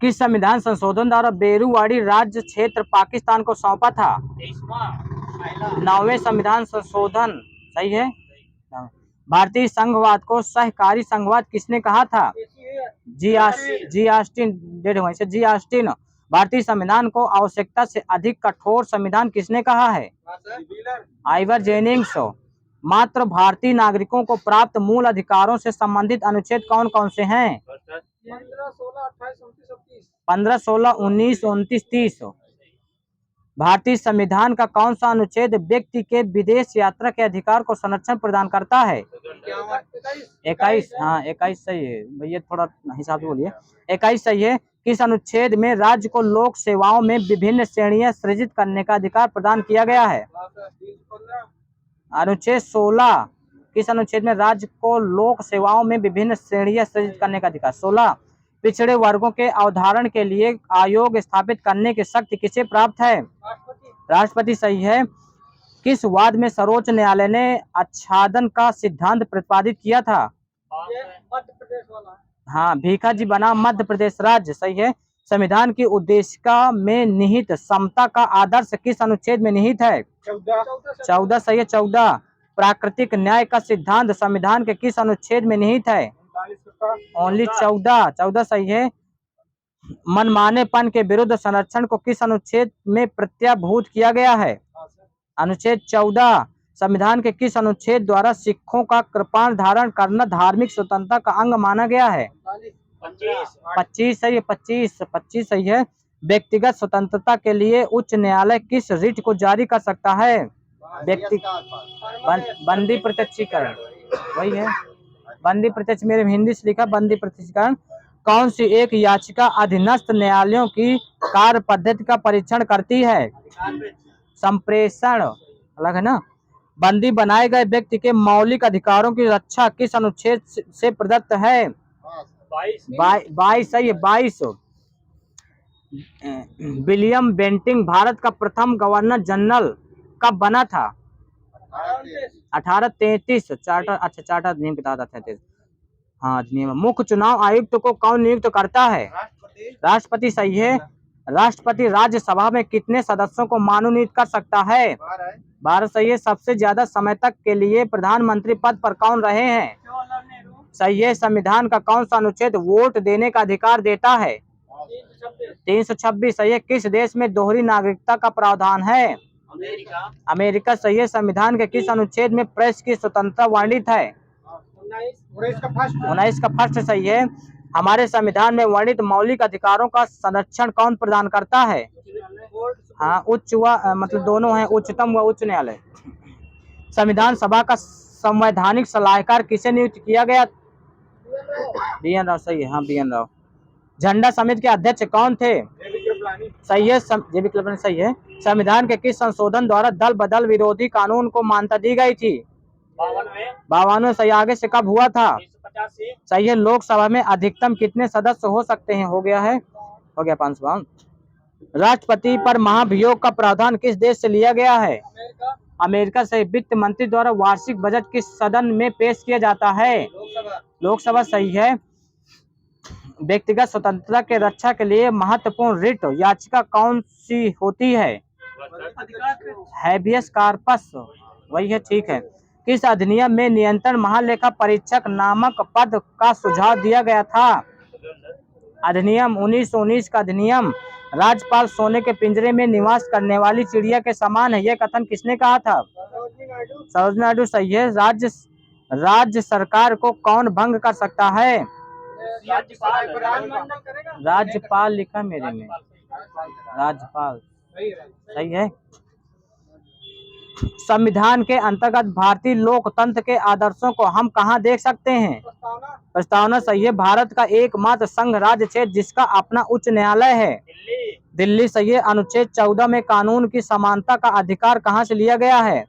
किस संविधान संशोधन द्वारा बेरुवाड़ी राज्य क्षेत्र पाकिस्तान को सौंपा था? 9वें संविधान संशोधन सही है। भारतीय संघवाद को सहकारी संघवाद किसने कहा था? जी ऑस्टिन। डेढ़ वहीं से। जी ऑस्टिन। भारतीय संविधान को आवश्यकता से अधिक कठोर संविधान किसने कहा है? Ivor Jennings. मात्र भारतीय नागरिकों को प्राप्त मूल अधिकारों से संबंधित अनुच्छेद कौन कौन से हैं? 15, 16, 19, 29, 30। भारतीय संविधान का कौन सा अनुच्छेद व्यक्ति के विदेश यात्रा के अधिकार को संरक्षण प्रदान करता है? 21। हाँ 21 सही है भैया, थोड़ा हिसाब से बोलिए। 21 सही है। किस अनुच्छेद में राज्य को लोक सेवाओं में विभिन्न श्रेणियां सृजित करने का अधिकार प्रदान किया गया है? अनुच्छेद 16। किस अनुच्छेद में राज्य को लोक सेवाओं में विभिन्न श्रेणियां सृजित करने का अधिकार? 16। पिछड़े वर्गों के अवधारण के लिए आयोग स्थापित करने की शक्ति किसे प्राप्त है? राष्ट्रपति सही है। किस वाद में सर्वोच्च न्यायालय ने आच्छादन का सिद्धांत प्रतिपादित किया था? मध्य प्रदेश वाला। हाँ भीखाजी बनाम मध्य प्रदेश राज्य सही है। संविधान की उद्देशिका में निहित समता का आदर्श किस अनुच्छेद में निहित है? 14 सही है। 14। प्राकृतिक न्याय का सिद्धांत संविधान के किस अनुच्छेद में निहित है? ओनली 14 सही है। मनमानेपन के विरुद्ध संरक्षण को किस अनुच्छेद में प्रत्याभूत किया गया है? अनुच्छेद 14। संविधान के किस अनुच्छेद द्वारा सिखों का कृपाण धारण करना धार्मिक स्वतंत्रता का अंग माना गया है? 25 सही है। 25 सही है। व्यक्तिगत स्वतंत्रता के लिए उच्च न्यायालय किस रिट को जारी कर सकता है? व्यक्ति बंदी प्रत्यक्षीकरण, वही है बंदी प्रत्यक्ष, मेरे में हिंदी से लिखा बंदी प्रत्यक्षीकरण। कौन सी एक याचिका अधीनस्थ न्यायालयों की कार्य पद्धति का परीक्षण करती है? संप्रेषण अलग है ना। बंदी बनाए गए व्यक्ति के मौलिक अधिकारों की रक्षा किस अनुच्छेद से प्रदत्त है? 22 सही है। 22। विलियम बेंटिंक भारत का प्रथम गवर्नर जनरल कब बना था? 1833। चार्टर, अच्छा चार्टर अधिनियम के तहत 1833। हाँ अधिनियम। मुख्य चुनाव आयुक्त को कौन नियुक्त करता है? राष्ट्रपति सही है। राष्ट्रपति राज्यसभा में कितने सदस्यों को मनोनीत कर सकता है? 12 सही है। सबसे ज्यादा समय तक के लिए प्रधानमंत्री पद पर कौन रहे हैं? सही है। संविधान का कौन सा अनुच्छेद वोट देने का अधिकार देता है? 326 सही है। किस देश में दोहरी नागरिकता का प्रावधान है? अमेरिका सही है। संविधान के किस अनुच्छेद में प्रेस की स्वतंत्रता वर्णित है? 19 का फर्स्ट सही है। हमारे संविधान में वर्णित मौलिक अधिकारों का संरक्षण कौन प्रदान करता है? हाँ उच्च व मतलब दोनों हैं, उच्चतम व उच्च न्यायालय। संविधान सभा का संवैधानिक सलाहकार किसे नियुक्त किया गया? BN राव सही है। हाँ BN राव। झंडा समिति के अध्यक्ष कौन थे? सही है। JB कृपलानी सही है। संविधान के किस संशोधन द्वारा दल बदल विरोधी कानून को मान्यता दी गई थी? 52 सही। आगे से कब हुआ था? सही है। लोकसभा में अधिकतम कितने सदस्य हो सकते हैं? हो गया 552। राष्ट्रपति पर महाभियोग का प्रावधान किस देश से लिया गया है? अमेरिका से। वित्त मंत्री द्वारा वार्षिक बजट किस सदन में पेश किया जाता है? लोकसभा सही है। व्यक्तिगत स्वतंत्रता के रक्षा के लिए महत्वपूर्ण रिट याचिका कौन सी होती है? हैबियस कॉर्पस, वही है ठीक है। किस अधिनियम में नियंत्रण महालेखा परीक्षक नामक पद का सुझाव दिया गया था? अधिनियम 1919 का अधिनियम। राज्यपाल सोने के पिंजरे में निवास करने वाली चिड़िया के समान है, यह कथन किसने कहा था? सरोजिनी नायडू सही है। राज्य सरकार को कौन भंग कर सकता है? राज्यपाल लिखा मेरे में, राज्यपाल सही है। संविधान के अंतर्गत भारतीय लोकतंत्र के आदर्शों को हम कहाँ देख सकते हैं? प्रस्तावना सही है। भारत का एकमात्र संघ राज्य क्षेत्र जिसका अपना उच्च न्यायालय है? दिल्ली सही है। अनुच्छेद 14 में कानून की समानता का अधिकार कहाँ से लिया गया है?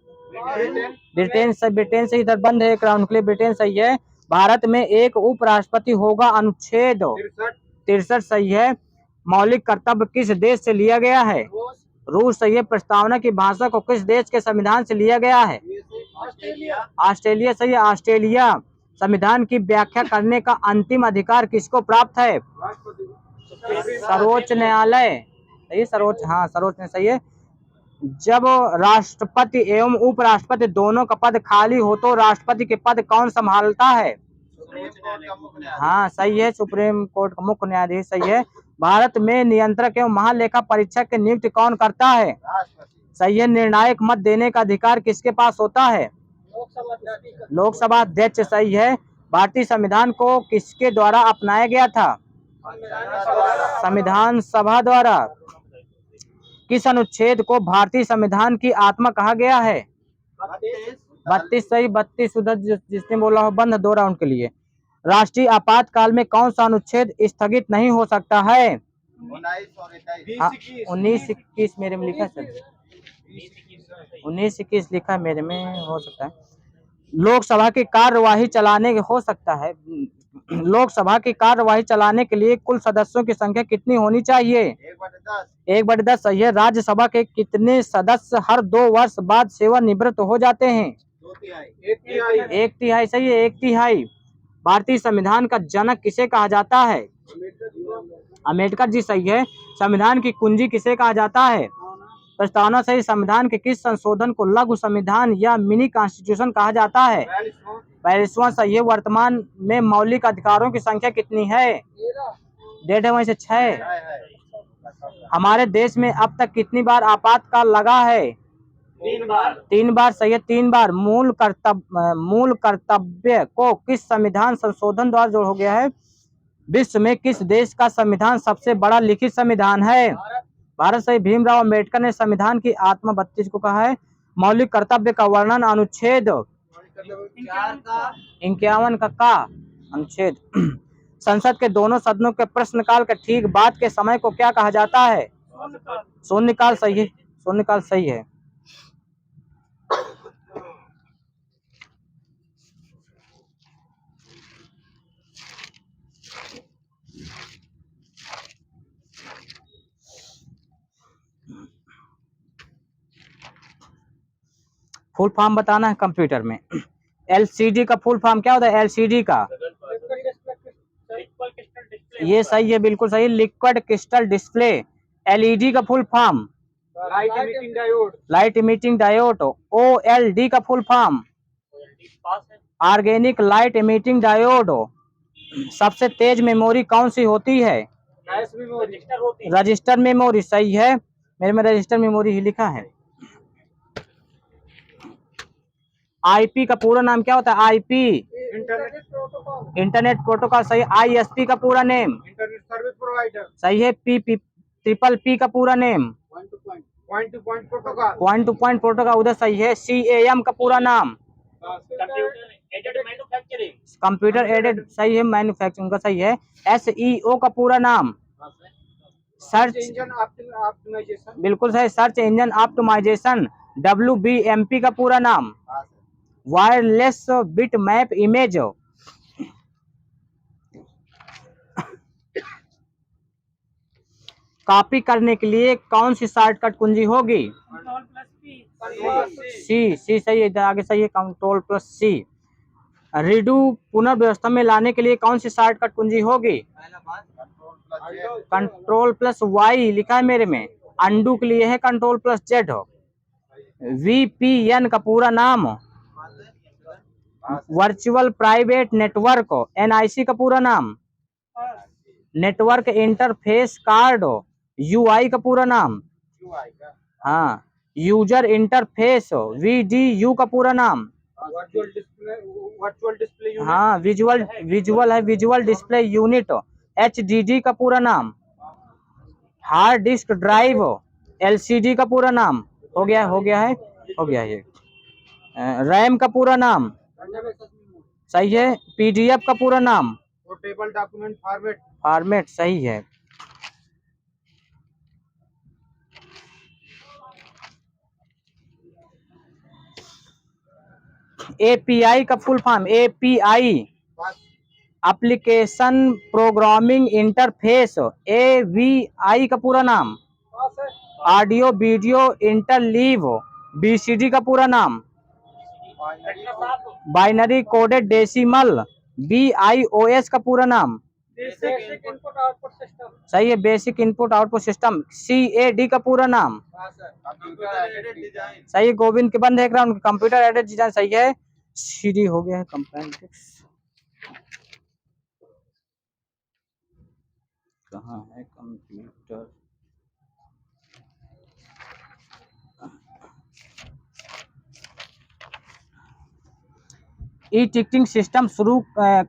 ब्रिटेन से। इधर बंद है एक राउंड के लिए। ब्रिटेन सही है। भारत में एक उपराष्ट्रपति होगा, अनुच्छेद 63 सही है। मौलिक कर्तव्य किस देश से लिया गया है? रूस सही है। प्रस्तावना की भाषा को किस देश के संविधान से लिया गया है? ऑस्ट्रेलिया सही है। ऑस्ट्रेलिया। संविधान की व्याख्या करने का अंतिम अधिकार किसको प्राप्त है? सर्वोच्च न्यायालय सही। सर्वोच्च न्यायालय सही है। जब राष्ट्रपति एवं उपराष्ट्रपति दोनों का पद खाली हो तो राष्ट्रपति के पद कौन संभालता है? हाँ सही है। सुप्रीम कोर्ट का मुख्य न्यायाधीश सही है। भारत में नियंत्रक एवं महालेखा परीक्षक की नियुक्ति कौन करता है? सही है। निर्णायक मत देने का अधिकार किसके पास होता है? लोकसभा अध्यक्ष सही है। भारतीय संविधान को किसके द्वारा अपनाया गया था? संविधान सभा द्वारा। किस अनुच्छेद को भारतीय संविधान की आत्मा कहा गया है? 32 सही। 32 उधर जिसने बोला हो बंद। 2 राउंड के लिए। राष्ट्रीय आपातकाल में कौन सा अनुच्छेद स्थगित नहीं हो सकता है? 19-21 मेरे में लिखा सर। 19-21 लिखा मेरे में, हो सकता है। लोकसभा की कार्यवाही चलाने हो सकता है। लोकसभा की कार्यवाही चलाने के लिए कुल सदस्यों की संख्या कितनी होनी चाहिए? 1/10 सही है। राज्यसभा के कितने सदस्य हर 2 वर्ष बाद सेवानिवृत्त हो जाते हैं? 1/3 सही है। 1/3। भारतीय संविधान का जनक किसे कहा जाता है? अम्बेडकर जी सही है। संविधान की कुंजी किसे कहा जाता है? प्रस्तावना सही। संविधान के किस संशोधन को लघु संविधान या मिनी कॉन्स्टिट्यूशन कहा जाता है? 42वां सही है। वर्तमान में मौलिक अधिकारों की संख्या कितनी है? डेढ़ है, वहीं से 6। हमारे देश में अब तक कितनी बार आपातकाल लगा है? 3 बार। 3 बार सही है, 3 बार। मूल कर्तव्य को किस संविधान संशोधन द्वारा जोड़ हो गया है? विश्व में किस देश का संविधान सबसे बड़ा लिखित संविधान है? भारत सही। भीमराव अंबेडकर ने संविधान की आत्मा 32 को कहा है। मौलिक कर्तव्य का वर्णन अनुच्छेद 51 का अनुच्छेद। संसद के दोनों सदनों के प्रश्नकाल के ठीक बाद के समय को क्या कहा जाता है? शून्यकाल सही है, शून्यकाल सही है। फुल फॉर्म बताना है कंप्यूटर में। एलसीडी का फुल फॉर्म क्या होता है? एलसीडी का ये सही है, बिल्कुल सही, लिक्विड क्रिस्टल डिस्प्ले। एलईडी का full form light emitting diode. Light emitting diode. OLED का full form organic light emitting diode. सबसे तेज मेमोरी कौन सी होती है? Flash memory. रजिस्टर मेमोरी सही है, मेरे में रजिस्टर मेमोरी ही लिखा है। आईपी का पूरा नाम क्या होता है? IP internet protocol. Internet protocol सही। आईएसपी का पूरा नेम इंटरनेट सर्विस प्रोवाइडर। सही है। ट्रिपल पी का पूरा name point two point protocol. Point two point protocol उधर सही है। सीएएम का पूरा नाम कंप्यूटर एडेड सही है, मैन्युफैक्चरिंग का सही है। एसईओ का पूरा नाम सर्च इंजन ऑप्टिमाइजेशन। बिल्कुल सही, सर्च इंजन ऑप्टिमाइजेशन। WBMP का पूरा नाम wireless bit map image. Copy करने के लिए कौन सी शॉर्टकट कुंजी होगी? सी सही है, आगे सही है, Ctrl+C। रीडू पुनर्व्यवस्था में लाने के लिए कौन सी शॉर्टकट कुंजी होगी? Ctrl+Y लिखा है मेरे में। अंडू के लिए है Ctrl+Z। VPN का पूरा नाम वर्चुअल प्राइवेट नेटवर्क। NIC का पूरा नाम नेटवर्क इंटरफेस कार्ड। UI का पूरा नाम हाँ यूजर इंटरफेस। VDU का पूरा नाम वर्चुअल डिस्प्ले यूनिट। हाँ विजुअल है, विजुअल डिस्प्ले यूनिट। HDD का पूरा नाम हार्ड डिस्क ड्राइव। LCD का पूरा नाम हो गया है ये। रैम का पूरा नाम सही है। PDF का पूरा नाम पोर्टेबल डॉक्यूमेंट फॉर्मेट सही है। API का full form API application programming interface. AVI का पूरा नाम ऑडियो वीडियो इंटरलीव। BCD का पूरा नाम बाइनरी कोडेड डेसिमल। BIOS का पूरा नाम बेसिक इनपुट आउटपुट सिस्टम सही है, basic input output system. CAD का पूरा नाम सही है, गोविंद के बंद है कंप्यूटर एडेड डिजाइन सही है। CD हो गया है कंप्लेंटिक्स। कहाँ है कंप्यूटर? ई टिकटिंग सिस्टम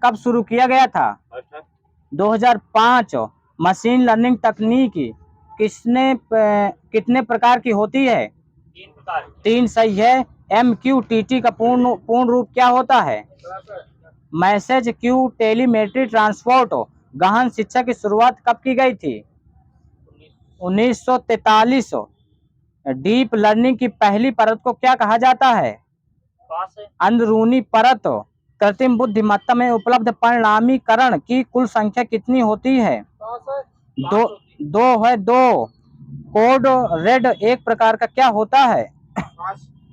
कब शुरू किया गया था? 2005। मशीन लर्निंग तकनीक कितने प्रकार की होती है? 3 सही है। MQTT का पूर्ण रूप क्या होता है? Message queue telemetry transport. गहन शिक्षा की शुरुआत कब की गई थी? 1943। डीप लर्निंग की पहली परत को क्या कहा जाता है? अंदरूनी परत। कृत्रिम बुद्धिमत्ता में उपलब्ध परिणामीकरण की कुल संख्या कितनी होती है? दो है। 2 कोड रेड एक प्रकार का क्या होता है?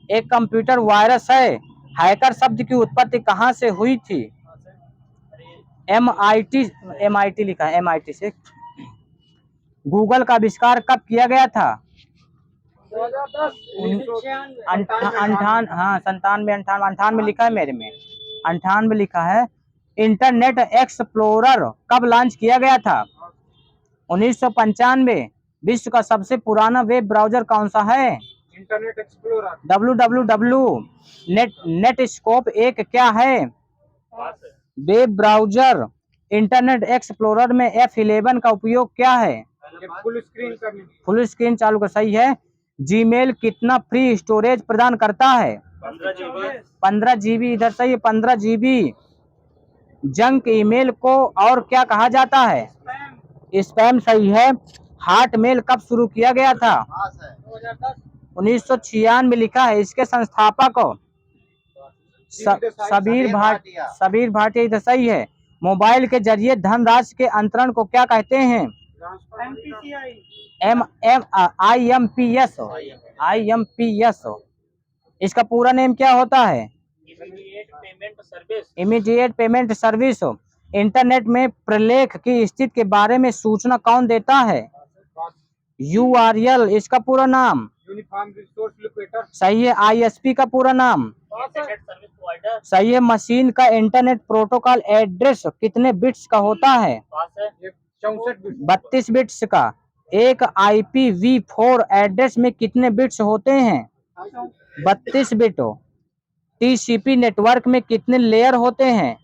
एक कंप्यूटर वायरस है। हैकर शब्द की उत्पत्ति कहाँ से हुई थी? MIT लिखा है, MIT से। गूगल का आविष्कार कब किया गया था? 98 लिखा है मेरे में, 98 लिखा है। इंटरनेट एक्सप्लोरर कब लॉन्च किया गया था? 1995 विश्व का सबसे पुराना वेब ब्राउजर कौन सा है? Internet explorer. www नेटस्कोप एक क्या है? पास है। Web browser. इंटरनेट एक्सप्लोरर में F11 का उपयोग क्या है? ये फुल स्क्रीन करने की। फुल स्क्रीन चालू कर, सही है। जीमेल कितना फ्री स्टोरेज प्रदान करता है? 15 GB, इधर सही है, 15 GB। जंक ईमेल को और क्या कहा जाता है? स्पैम, सही है। हॉटमेल कब शुरू किया गया था? 1996 में लिखा है। इसके संस्थापक सबीर भाटिया, इधर सही है। मोबाइल के जरिए धनराशि के अंतरण को क्या कहते हैं? IMPS। इसका पूरा नेम क्या होता है? Immediate payment service. इंटरनेट में प्रलेख की स्थिति के बारे में सूचना कौन देता है? URL, इसका पूरा नाम? Uniform resource locator. सही है। ISP का पूरा नाम? सही है। मशीन का इंटरनेट प्रोटोकॉल एड्रेस कितने बिट्स का होता है? 32 बिट्स का। एक IPv4 एड्रेस में कितने बिट्स होते हैं? 32 बिट। TCP नेटवर्क में कितने लेयर होते हैं?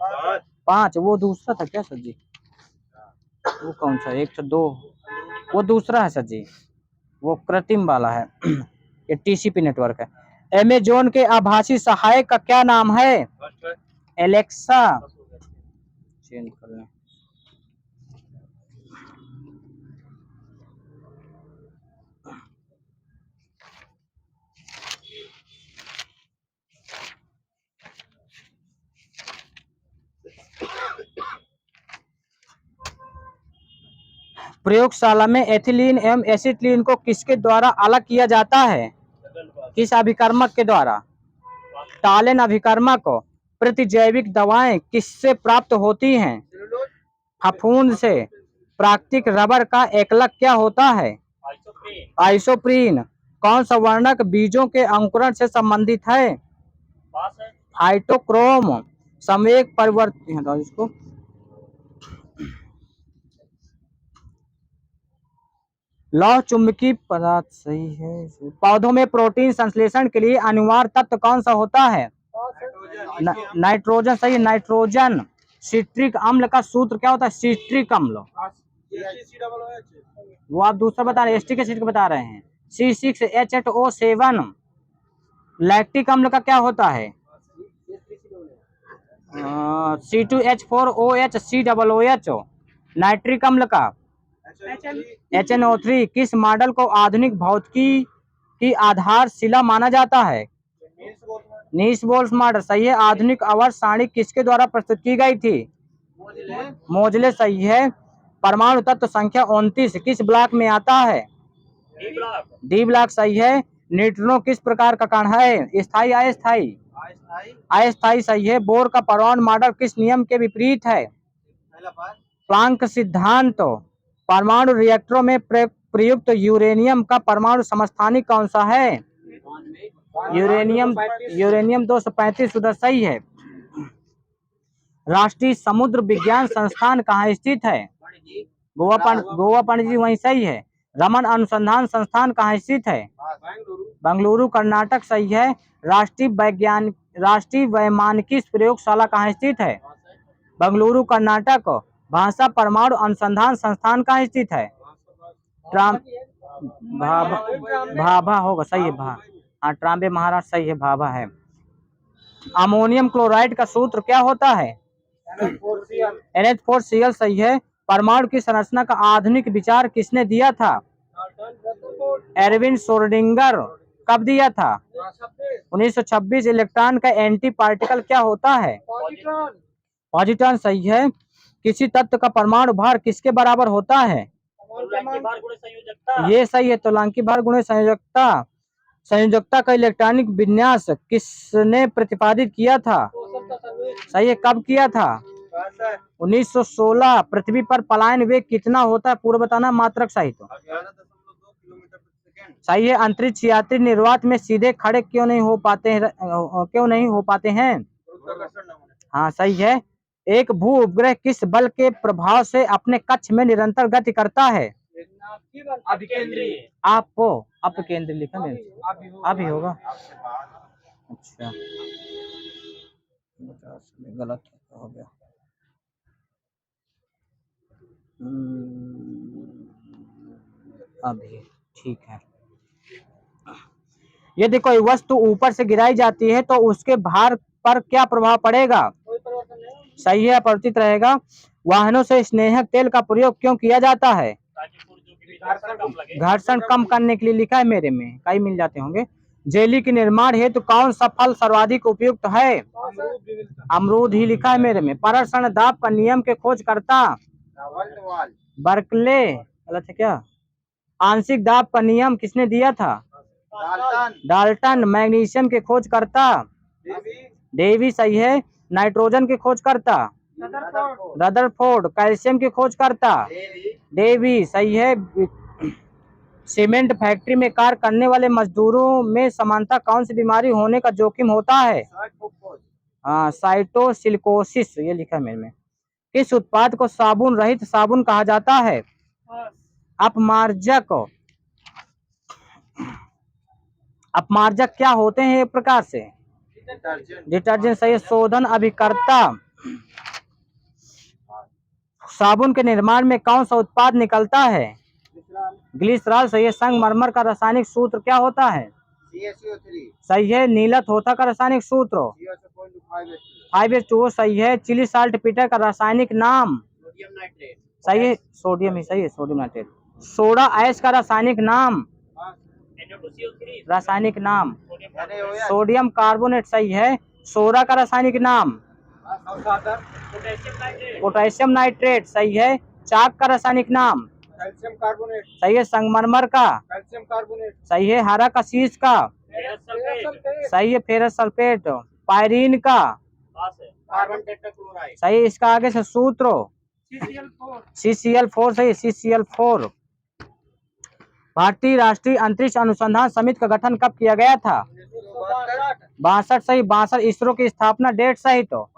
5। वो दूसरा था क्या सर जी? वो कौन सा? 1 से 2, वो दूसरा है सर जी, वो कृत्रिम वाला है। ये TCP नेटवर्क है। अमेज़न के आभासी सहायक का क्या नाम है? एलेक्सा। चेंज कर लें। प्रयोगशाला में एथिलीन एवं एसिटिलीन को किसके द्वारा अलग किया जाता है? किस अभिकर्मक के द्वारा? टालेन अभिकर्मक। प्रतिजैविक दवाएं किससे प्राप्त होती हैं? फफूंद से। प्राकृतिक रबर का एकलक क्या होता है? आइसोप्रीन। कौन सा वर्णक बीजों के अंकुरण से संबंधित है? फाइटोक्रोम। संवेग परिवर्तन, इसको लौह चुंबकीय पदार्थ, सही है। पौधों में प्रोटीन संश्लेषण के लिए अनिवार्य तत्व कौन सा होता है? नाइट्रोजन, सही। नाइट्रोजन। सिट्रिक अम्ल का सूत्र क्या होता है? सिट्रिक अम्ल। वो आप दूसरा बता रहे हैं, एस्टिक एसिड को बता रहे हैं। C6H8O7। लैक्टिक अम्ल का क्या होता है? C2H4OH COOH। नाइट्रिक अम्ल का HNO3। किस मॉडल को आधुनिक भौतिकी की आधारशिला माना जाता है? नील्स बोर्स मॉडल, सही है। आधुनिक आवर्त सारणी किसके द्वारा प्रस्तुत की गई थी? मोजले, सही है। परमाणु तत्व संख्या 29 किस ब्लॉक में आता है? डी ब्लॉक, सही है। न्यूट्रिनो किस प्रकार का कण है? स्थायी, अस्थायी? अस्थायी, सही है। बोर का परमाणु मॉडल किस नियम के विपरीत है? प्लांक सिद्धांत। परमाणु रिएक्टरों में प्रयुक्त यूरेनियम का परमाणु समस्थानिक कौन सा है? यूरेनियम 235, उधर सही है। राष्ट्रीय समुद्र विज्ञान संस्थान कहाँ स्थित है? गोवा, पणजी, वहीं सही है। रमन अनुसंधान संस्थान कहाँ स्थित है? बेंगलुरु, कर्नाटक, सही है। राष्ट्रीय वैमानिकी प्रयोगशाला कहाँ स्थित है? बेंगलुरु, कर्नाटक। भाषा परमाणु अनुसंधान संस्थान कहाँ स्थित है? भाभा होगा, सही है। हाँ, ट्राम्बे, महाराष्ट्र, सही है। भाभा है। अमोनियम क्लोराइड का सूत्र क्या होता है? NH4Cl, सही है। परमाणु की संरचना का आधुनिक विचार किसने दिया था? Erwin Schrodinger. कब दिया था? 1926। इलेक्ट्रॉन का एंटी पार्टिकल क्या होता है? पॉजिट्रॉन, सही है। किसी तत्व का परमाणु भार किसके बराबर होता है? ये सही है। तुल्यकालिक भार गुणे संयोजकता। संयोजकता का इलेक्ट्रॉनिक विन्यास किसने प्रतिपादित किया था? सही है। कब किया था? 1916। पृथ्वी पर पलायन वेग कितना होता है? पूरा बताना, मात्रक सहित। सही है। अंतरिक्ष यात्री निर्वात में सीधे खड़े क्यों नहीं हो पाते हैं? हाँ, सही है। एक भू उपग्रह किस बल के प्रभाव से अपने कक्ष में निरंतर गति करता है? अभिकेंद्री आप अपकेंद्री लिखा मेरे, अभी होगा। अच्छा गलत हो गया। अभी ठीक है। यदि कोई वस्तु ऊपर से गिराई जाती है तो उसके भार पर क्या प्रभाव पड़ेगा? सही है, अपरिवर्तित रहेगा। वाहनों से स्नेहक तेल का प्रयोग क्यों किया जाता है? घर्षण कम करने के लिए लिखा है मेरे में, कई मिल जाते होंगे। जेली के निर्माण हेतु कौन सा फल सर्वाधिक उपयुक्त है? अमरूद ही लिखा है मेरे में। परासरण दाब का नियम के खोजकर्ता? बर्कले। गलत है क्या? आंशिक दाब का नियम किसने दिया था? डाल्टन। मैग्नीशियम के खोजकर्ता? डेवी सही है। नाइट्रोजन के खोजकर्ता? रदरफोर्ड। कैल्शियम के खोजकर्ता? डेवी सही है। सीमेंट फैक्ट्री में कार्य करने वाले मजदूरों में सामान्यतः कौन सी बीमारी होने का जोखिम होता है? हाँ, साइटोसिलिकोसिस, ये लिखा है मेरे में। किस उत्पाद को साबुन रहित साबुन कहा जाता है? अपमार्जक। अपमार्जक क्या होते हैं एक प्रकार से? डिटर्जेंट सही है। शोधन अभिकर्ता? साबुन के निर्माण में कौन सा उत्पाद निकलता है? ग्लिसरॉल सही है। संगमरमर का रासायनिक सूत्र क्या होता है? सही है। नीलत होता का रासायनिक सूत्र? 5H2O सही है। चिली साल्ट पीटर का रासायनिक नाम? सही है, सोडियम ही सही है, सोडियम नाइट्रेट। सोडा ऐश का रासायनिक नाम? रासायनिक नाम सोडियम कार्बोनेट सही है। सोडा का रासायनिक नाम? पोटेशियम नाइट्रेट सही है। चाक का रासायनिक नाम? कैल्शियम कार्बोनेट सही है। संगमरमर का? कैल्शियम कार्बोनेट सही है। हरा कशीश का? सही है, फेरस सल्फेट। पायरीन का? कार्बन टेट्राक्लोराइड सही। इसका आगे से सूत्र? CCl4 सही, CCl4। भारतीय राष्ट्रीय अंतरिक्ष अनुसंधान समिति का गठन कब किया गया था? 62 सही। 62 इसरो की स्थापना डेट सही तो?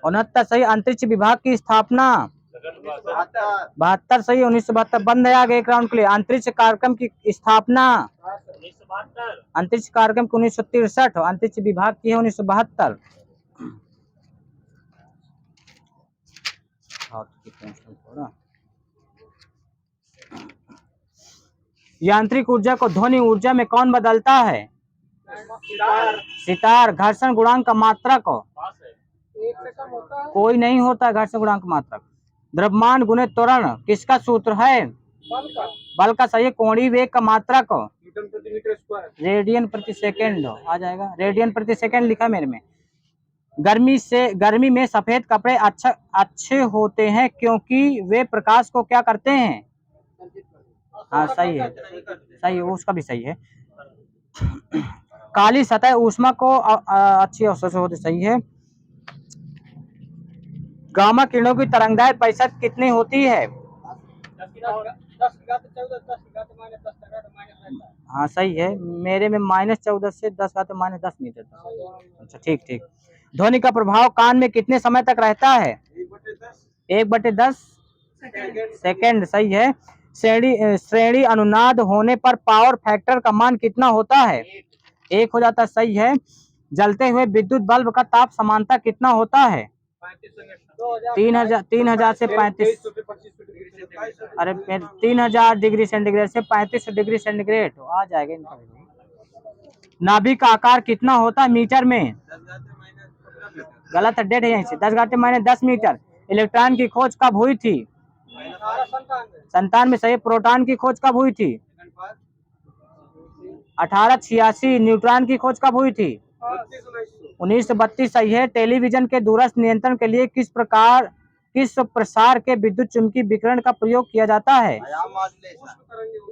69 सही। अंतरिक्ष विभाग की स्थापना? 72 सही। 1972 बंद है आगे एक राउंड के लिए। अंतरिक्ष कार्यक्रम की स्थापना? अंतरिक्ष कार्यक्रम की 1963। अंतरिक्ष विभाग की है 1972। यांत्रिक ऊर्जा को ध्वनि ऊर्जा में कौन बदलता है? सितार। घर्षण गुणांक का मात्रक? कोई नहीं होता घर्षण गुणांक मात्रक। द्रव्यमान गुणे त्वरण किसका सूत्र है? बल का सही है। कोणीय वेग का मात्रक? न्यूटन प्रति मीटर स्क्वायर रेडियन प्रति सेकंड आ जाएगा। रेडियन प्रति सेकंड लिखा मेरे में। गर्मी में सफेद कपड़े अच्छे होते हैं क्योंकि वे प्रकाश को क्या करते हैं? हाँ सही है, सही है, उसका भी सही है। काली सतह ऊष्मा को अच्छी अवसर से होती, सही है। गामा किरणों की तरंगदैर्घ्य प्रतिशत कितनी होती है? हाँ सही है। मेरे में -14 से 10⁻10 मीटर तक। अच्छा ठीक ठीक। ध्वनि का प्रभाव कान में कितने समय तक रहता है? 1/10 सेकेंड सही है। श्रेणी अनुनाद होने पर पावर फैक्टर का मान कितना होता है? 1 हो जाता, सही है। जलते हुए विद्युत बल्ब का ताप समानता कितना होता है? 3000 से 35। अरे 3000 डिग्री सेंटीग्रेड से 3500 डिग्री सेंटीग्रेड आ जाएगा इनका। नाभिक का आकार कितना होता है मीटर में? गलत है, डेढ़ है यहीं से। 10⁻10 मीटर। इलेक्ट्रॉन की खोज कब हुई थी? 97 सही। प्रोटॉन की खोज कब हुई थी? 1886। न्यूट्रॉन की खोज कब हुई थी? 1932 सही है। टेलीविजन के दूरस्थ नियंत्रण के लिए किस प्रसार के विद्युत चुम्बकीय विकिरण का प्रयोग किया जाता है?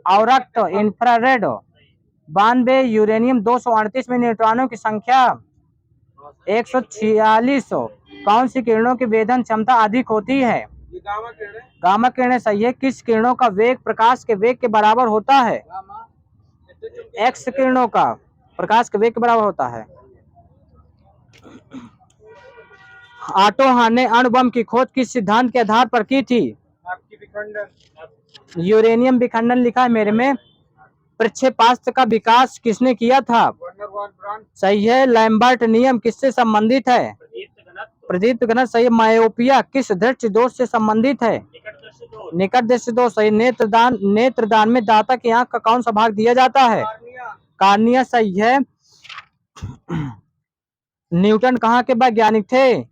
औरक्त, इंफ्रारेड। 92 यूरेनियम 238 में न्यूट्रॉनों की संख्या? 146। कौन सी किरणों की वेधन क्षमता अधिक होती है? गामा किरणें सही है। किस किरणों का वेग प्रकाश के वेग के बराबर होता है? एक्स किरणों का प्रकाश के वेग के बराबर होता है। ऑटो हॉर्न ने अणु बम की खोज किस सिद्धांत के आधार पर की थी? आपकी विखंडन। यूरेनियम विखंडन लिखा है मेरे में। प्रक्षेपास्त्र का विकास किसने किया था? Wernher von Braun. सही है। लैम्बर्ट नियम किससे संबंधित है? प्रदीप्त घनत्व। सही है। मायोपिया किस दृष्टि दोष से संबंधित है? निकट दृष्टि दोष। सही। नेत्रदान में दाता की आंख का कौन सा भाग दिया जाता है? कार्निया। सही है। न्यूटन कहाँ के वैज्ञानिक थे?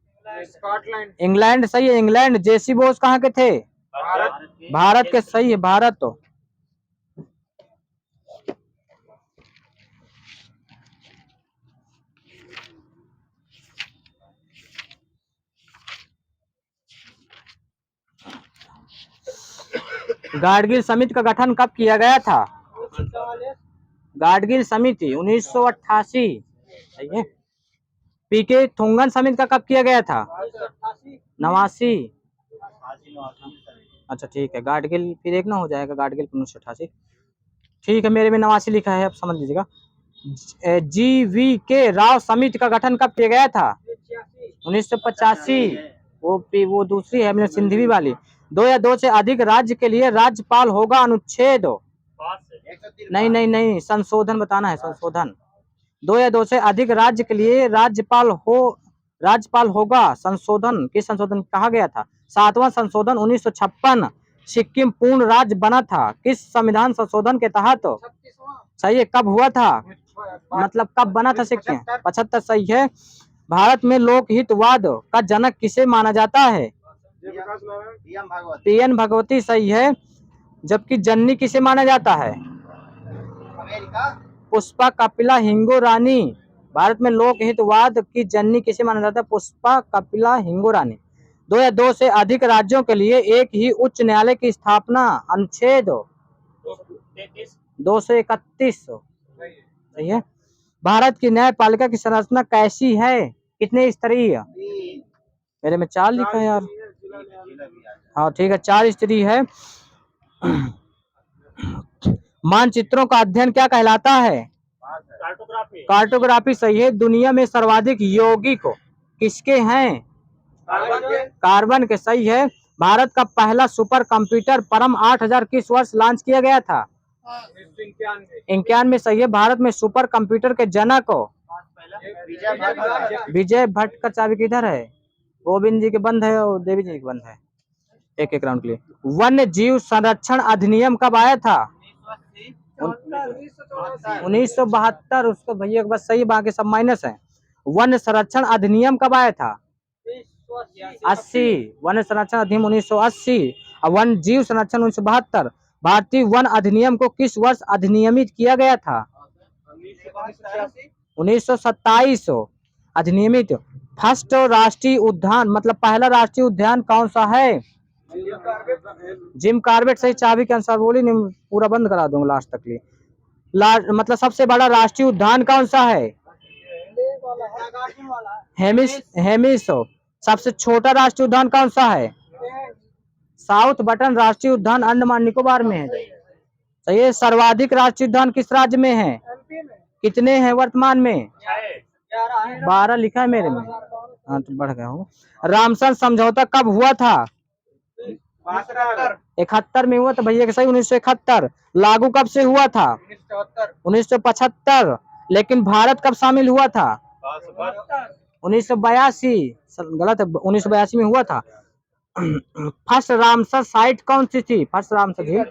स्कॉटलैंड। इंग्लैंड। सही है। इंग्लैंड। जेसी बोस कहाँ के थे? भारत। भारत के। सही है। भारत। तो गाडगिल समिति का गठन कब किया गया था? गाडगिल समिति 1988। सही है। पीके थोंगन समिति का कब किया गया था? 89। अच्छा ठीक है। गाडगिल फिर एक ना हो जाएगा। गाडगिल 1988। ठीक है। मेरे में 89 लिखा है, अब समझ लीजिएगा। GVK राव समिति का गठन कब किया गया था? 1985। वो दूसरी है, मैंने सिंधवी वाली। 2 या 2 से अधिक राज्य के लिए राज्यपाल होगा। अनुच्छेद नहीं, संशोधन बताना है। संशोधन। 2 या 2 से अधिक राज्य के लिए राज्यपाल होगा। संशोधन किस संशोधन कहा गया था? 7वां संशोधन 1956। सिक्किम पूर्ण राज्य बना था किस संविधान संशोधन के तहत? 36वां। सही है। कब हुआ था? मतलब कब बना था सिक्किम? 75। सही है। भारत में लोकहितवाद का जनक किसे माना जाता है? PN भगवती। सही है। जबकि जननी किसे माना जाता है? पुष्पा कपिला हिंगो रानी। भारत में लोकहितवाद की जननी किसे माना जाता है? पुष्पा कपिला हिंगो रानी। 2 या 2 से अधिक राज्यों के लिए एक ही उच्च न्यायालय की स्थापना। अनुच्छेद 231। सही है। भारत की न्यायपालिका की संरचना कैसी है? कितने स्तरीय? मेरे में 4 लिखा है यार। हाँ ठीक है। 4 स्तरीय है। मानचित्रों का अध्ययन क्या कहलाता है? कार्टोग्राफी। सही है। दुनिया में सर्वाधिक यौगिक किसके हैं? कार्बन के। सही है। भारत का पहला सुपर कंप्यूटर परम 8000 किस वर्ष लॉन्च किया गया था? 91। सही है। भारत में सुपर कंप्यूटर के जनक विजय भट्ट का चाबी किधर है? गोविंद जी के बंद है और देवी जी के बंद है। एक राउंड के लिए। वन्य जीव संरक्षण अधिनियम कब आया था? 1972। उसको भैया के बस सही, बाकी सब माइनस है। वन संरक्षण अधिनियम कब आया था? 80। वन संरक्षण अधिनियम 1980 और वन जीव संरक्षण 1972। भारतीय वन अधिनियम को किस वर्ष अधिनियमित किया गया था? 1927 अधिनियमित। फर्स्ट राष्ट्रीय उद्यान मतलब पहला राष्ट्रीय उद्यान कौन सा है? Jim Corbett. सही। चाबी के अनुसार बोली नहीं, पूरा बंद करा दूंगा लास्ट तक लिए। मतलब सबसे बड़ा राष्ट्रीय उद्यान कौन सा है? हेमिस। सबसे छोटा राष्ट्रीय उद्यान कौन सा है? साउथ बटन राष्ट्रीय उद्यान अंडमान निकोबार में है। सही है। सर्वाधिक राष्ट्रीय उद्यान किस राज्य में है? कितने हैं वर्तमान में? 12 लिखा है मेरे में। हाँ तो बढ़ गया हूँ। रामसर समझौता कब हुआ था? 71 में हुआ था भैया के। सही। 1971। लागू कब से हुआ था? 1975। लेकिन भारत कब शामिल हुआ था? 1982। गलत है। 1982 में हुआ था। फर्स्ट रामसर साइट कौन सी थी? फर्स्ट रामसर झील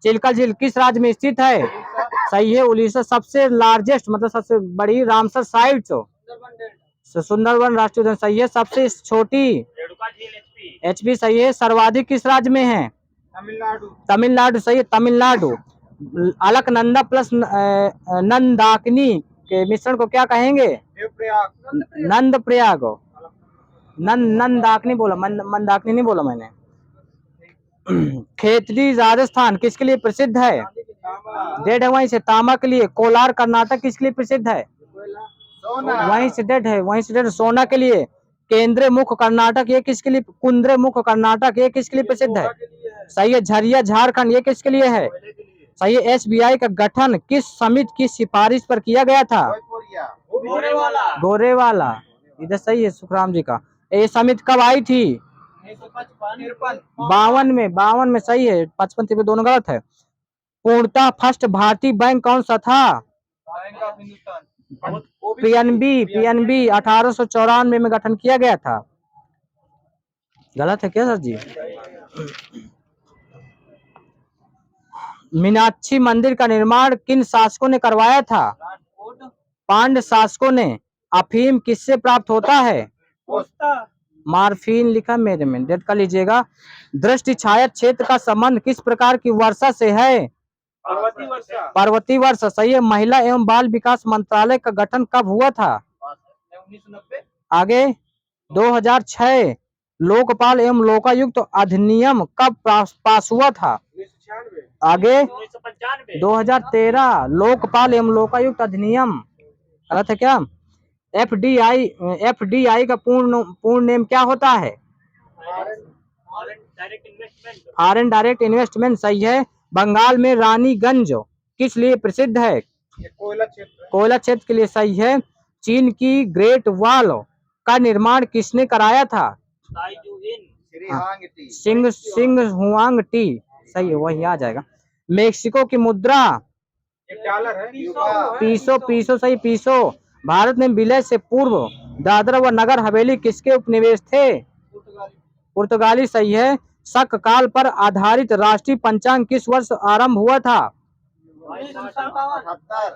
चिल्का झील किस राज्य में स्थित है? सही है। उड़ीसा। सबसे लार्जेस्ट मतलब सबसे बड़ी रामसर साइट सुंदरवन राष्ट्रीय उद्यान। सही है। सबसे छोटी HP। सही है। सर्वाधिक किस राज्य में है? तमिलनाडु। सही है। तमिलनाडु। अलकनंदा प्लस नंदाकिनी के मिश्रण को क्या कहेंगे? नंद प्रयाग। नंदाकिनी बोला, मंदाकिनी नहीं बोला मैंने। खेतड़ी राजस्थान किसके लिए प्रसिद्ध है? डेढ़ है वहीं से। तांबा के लिए। कोलार कर्नाटक किसके लिए प्रसिद्ध है? वहीं से डेढ़ है, वहीं से डेढ़। सोना के लिए। केंद्र मुख कर्नाटक ये किसके लिए? कुंद्र मुख कर्नाटक ये किसके लिए प्रसिद्ध है? सही है। झरिया झारखंड ये किसके लिए है? सही है। SBI का गठन किस समिति की सिफारिश पर किया गया था? गोरेवाला। इधर सही है। सुखराम जी का। ये समिति कब आई थी? 52 में सही है, 55 तिरपन दोनों गलत है। पूर्णतः फर्स्ट भारतीय बैंक कौन सा था? Bank of Hindustan. पीएनबी 1894 में गठन किया गया था। गलत है क्या सर जी? मीनाक्षी मंदिर का निर्माण किन शासकों ने करवाया था? पांड्य शासकों ने। अफीम किससे प्राप्त होता है? मार्फिन लिखा मेरे में, डेट कर लीजिएगा। दृष्टि छाया क्षेत्र का संबंध किस प्रकार की वर्षा से है? पर्वतीय वर्षा सही है। महिला एवं बाल विकास मंत्रालय का गठन कब हुआ था? 1990। आगे 2006 लोकपाल एवं लोकायुक्त अधिनियम कब पास हुआ था? 1996। आगे 2013 लोकपाल एवं लोकायुक्त अधिनियम। गलत है क्या? एफडीआई का पूर्ण नेम क्या होता है? फॉरेन डायरेक्ट इन्वेस्टमेंट सही है। बंगाल में रानीगंज किस लिए प्रसिद्ध है? ये कोयला क्षेत्र। कोयला क्षेत्र के लिए सही है। चीन की ग्रेट वॉल का निर्माण किसने कराया था? सिंग हुआंग टी सही है, वही आ जाएगा। मेक्सिको की मुद्रा $1 है। पीसो सही, पीसो। भारत में विलय से पूर्व दादरा व नगर हवेली किसके उपनिवेश थे? पुर्तगाली सही है। शक काल पर आधारित राष्ट्रीय पंचांग किस वर्ष आरंभ हुआ था?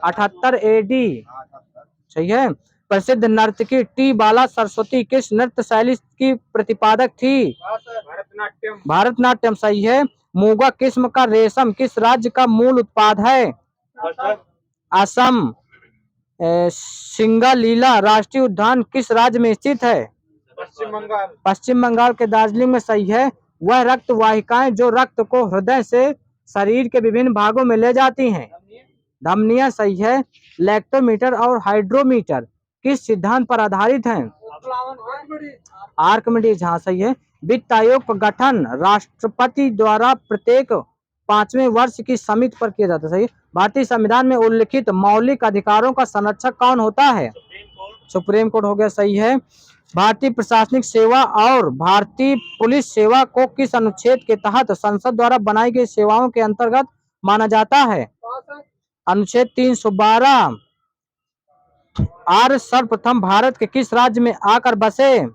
78 एडी सही है। प्रसिद्ध नर्तकी टी बाला सरस्वती किस नृत्य शैली की प्रतिपादक थी? भरतनाट्यम। भारतनाट्यम सही है। मूंगा किस्म का रेशम किस राज्य का मूल उत्पाद है? असम। सिंगालीला राष्ट्रीय उद्यान किस राज्य में स्थित है? पश्चिम बंगाल। पश्चिम बंगाल के दार्जिलिंग में सही है। वह रक्त वाहिकाएं जो रक्त को हृदय से शरीर के विभिन्न भागों में ले जाती हैं। धमनियां सही है। लैक्टोमीटर और हाइड्रोमीटर किस सिद्धांत पर आधारित हैं? आर्किमिडीज हाँ सही है। वित्त आयोग का गठन राष्ट्रपति द्वारा प्रत्येक 5वें वर्ष की समिति पर किया जाता है। सही। भारतीय संविधान में उल्लिखित मौलिक अधिकारों का संरक्षक कौन होता है? सुप्रीम कोर्ट हो गया सही है। भारतीय प्रशासनिक सेवा और भारतीय पुलिस सेवा को किस अनुच्छेद के तहत संसद द्वारा बनाई गई सेवाओं के अंतर्गत माना जाता है? अनुच्छेद 312। आर्य सर्वप्रथम भारत के किस राज्य में आकर बसे?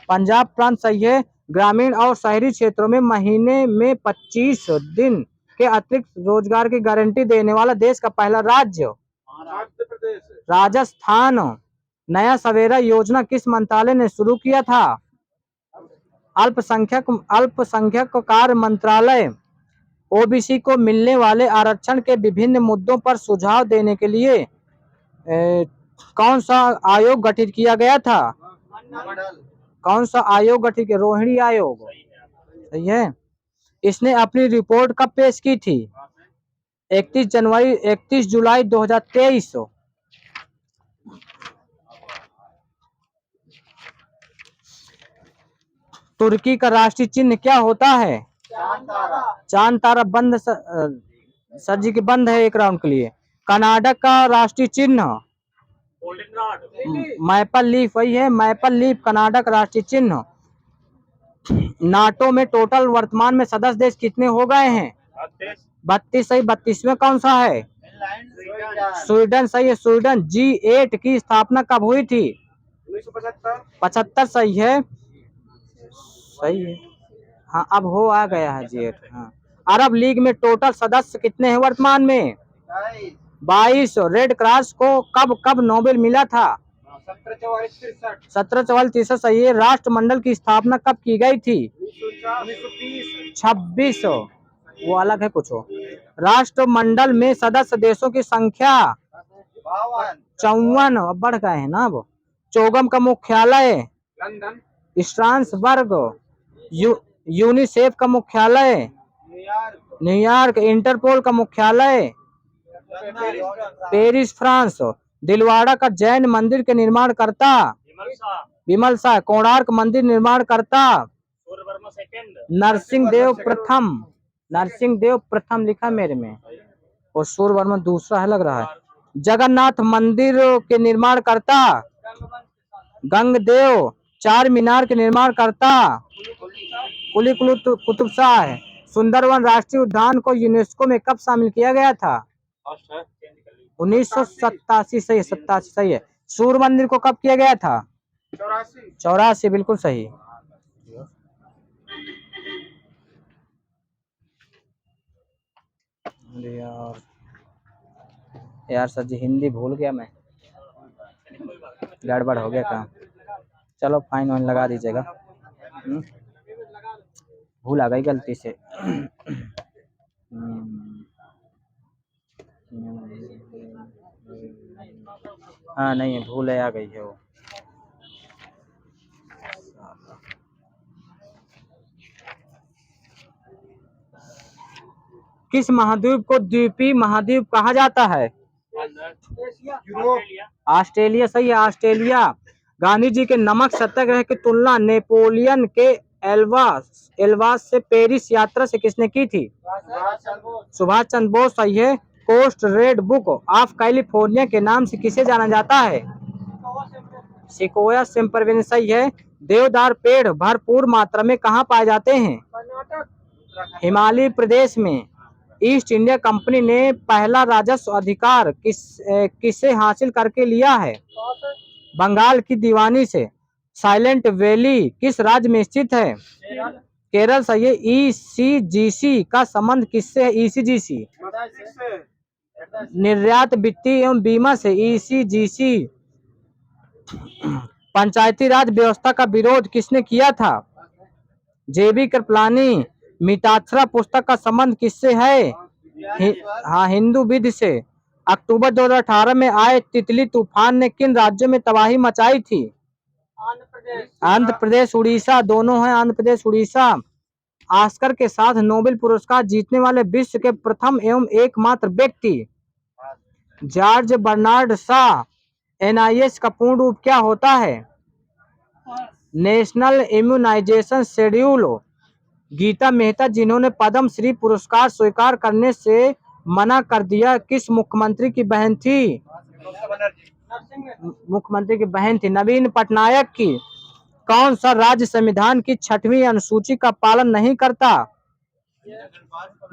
पंजाब प्रांत सही है। ग्रामीण और शहरी क्षेत्रों में महीने में 25 दिन के अतिरिक्त रोजगार की गारंटी देने वाला देश का पहला राज्य मध्य प्रदेश। राजस्थान। नया सवेरा योजना किस मंत्रालय ने शुरू किया था? अल्पसंख्यक कार्य मंत्रालय। ओबीसी को मिलने वाले आरक्षण के विभिन्न मुद्दों पर सुझाव देने के लिए कौन सा आयोग गठित किया गया था? कौन सा आयोग गठित किया? रोहिणी आयोग सही है। इसने अपनी रिपोर्ट कब पेश की थी? 31 जुलाई 2023। तुर्की का राष्ट्रीय चिन्ह क्या होता है? चांद तारा। बंद सर जी के बंद है एक राउंड के लिए। कनाडा का राष्ट्रीय चिन्ह मैपल लीफ वही है। मैपल लीफ कनाडा का राष्ट्रीय चिन्ह। नाटो में टोटल वर्तमान में सदस्य देश कितने हो गए हैं? 32 सही। 32वें कौन सा है? स्वीडन सही है। स्वीडन। G8 की स्थापना कब हुई थी? 1975 सही है। सही है हाँ, अब हो आ गया है G8 हाँ। अरब लीग में टोटल सदस्य कितने हैं वर्तमान में? 22। रेड क्रॉस को कब नोबेल मिला था? 1744 सही है। राष्ट्रमंडल की स्थापना कब की गई थी? 26। वो अलग है कुछ हो। राष्ट्रमंडल में सदस्य देशों की संख्या 54। अब बढ़ गए हैं ना। अब चोगम का मुख्यालय लंदन। स्ट्रासबर्ग। यूनिसेफ का मुख्यालय न्यूयॉर्क। इंटरपोल का मुख्यालय पेरिस फ्रांस। दिलवाड़ा का जैन मंदिर के निर्माण करता विमल शाह। कोणार्क मंदिर निर्माण करता नरसिंह देव प्रथम लिखा मेरे में, और सूर्यवर्मा दूसरा है लग रहा है। जगन्नाथ मंदिर के निर्माण करता गंगदेव। चार मीनार के निर्माण करता कुली कुतुब शाह है। सुंदरवन राष्ट्रीय उद्यान को यूनेस्को में कब शामिल किया गया था? 1987। सही है, 87 सही है। सूर्य मंदिर को कब किया गया था? 84 बिल्कुल सही। यार सर जी हिंदी भूल गया मैं, गड़बड़ हो गया काम। चलो फाइन वाइन लगा दीजिएगा, भूल आ गई गलती से। हाँ नहीं है, भूल आ गई है वो। किस महाद्वीप को द्वीपीय महाद्वीप कहा जाता है? ऑस्ट्रेलिया सही है, ऑस्ट्रेलिया। गांधी जी के नमक सत्याग्रह की तुलना नेपोलियन के एल्वास से पेरिस यात्रा से किसने की थी? सुभाष चंद्र बोस सही है। Coast red book of California के नाम से किसे जाना जाता है? सिकोया सिम्परविन सही है। देवदार पेड़ भरपूर मात्रा में कहाँ पाए जाते हैं? हिमाचल प्रदेश में। ईस्ट इंडिया कंपनी ने पहला राजस्व अधिकार किसे हासिल करके लिया है? बंगाल की दीवानी से। साइलेंट वैली किस राज्य में स्थित है? केरल सही है। ईसीजीसी का संबंध किससे है? ईसीजीसी निर्यात वित्तीय एवं बीमा से। ईसीजीसी। पंचायती राज व्यवस्था का विरोध किसने किया था? जेबी कृपलानी। मिताक्षरा पुस्तक का संबंध किससे है? हाँ हिंदू विधि से। अक्टूबर 2018 में आए तितली तूफान ने किन राज्यों में तबाही मचाई थी? आंध्र प्रदेश उड़ीसा दोनों हैं, आंध्र प्रदेश उड़ीसा। ऑस्कर के साथ नोबेल पुरस्कार जीतने वाले विश्व के प्रथम एवं एकमात्र व्यक्ति? George Bernard Shaw. एनआईएस का पूर्ण रूप क्या होता है? National immunisation schedule. Geeta Mehta जिन्होंने पद्म श्री पुरस्कार स्वीकार करने से मना कर दिया, किस मुख्यमंत्री की बहन थी? मुख्यमंत्री की बहन थी नवीन पटनायक की। कौन सा राज्य संविधान की 6वीं अनुसूची का पालन नहीं करता?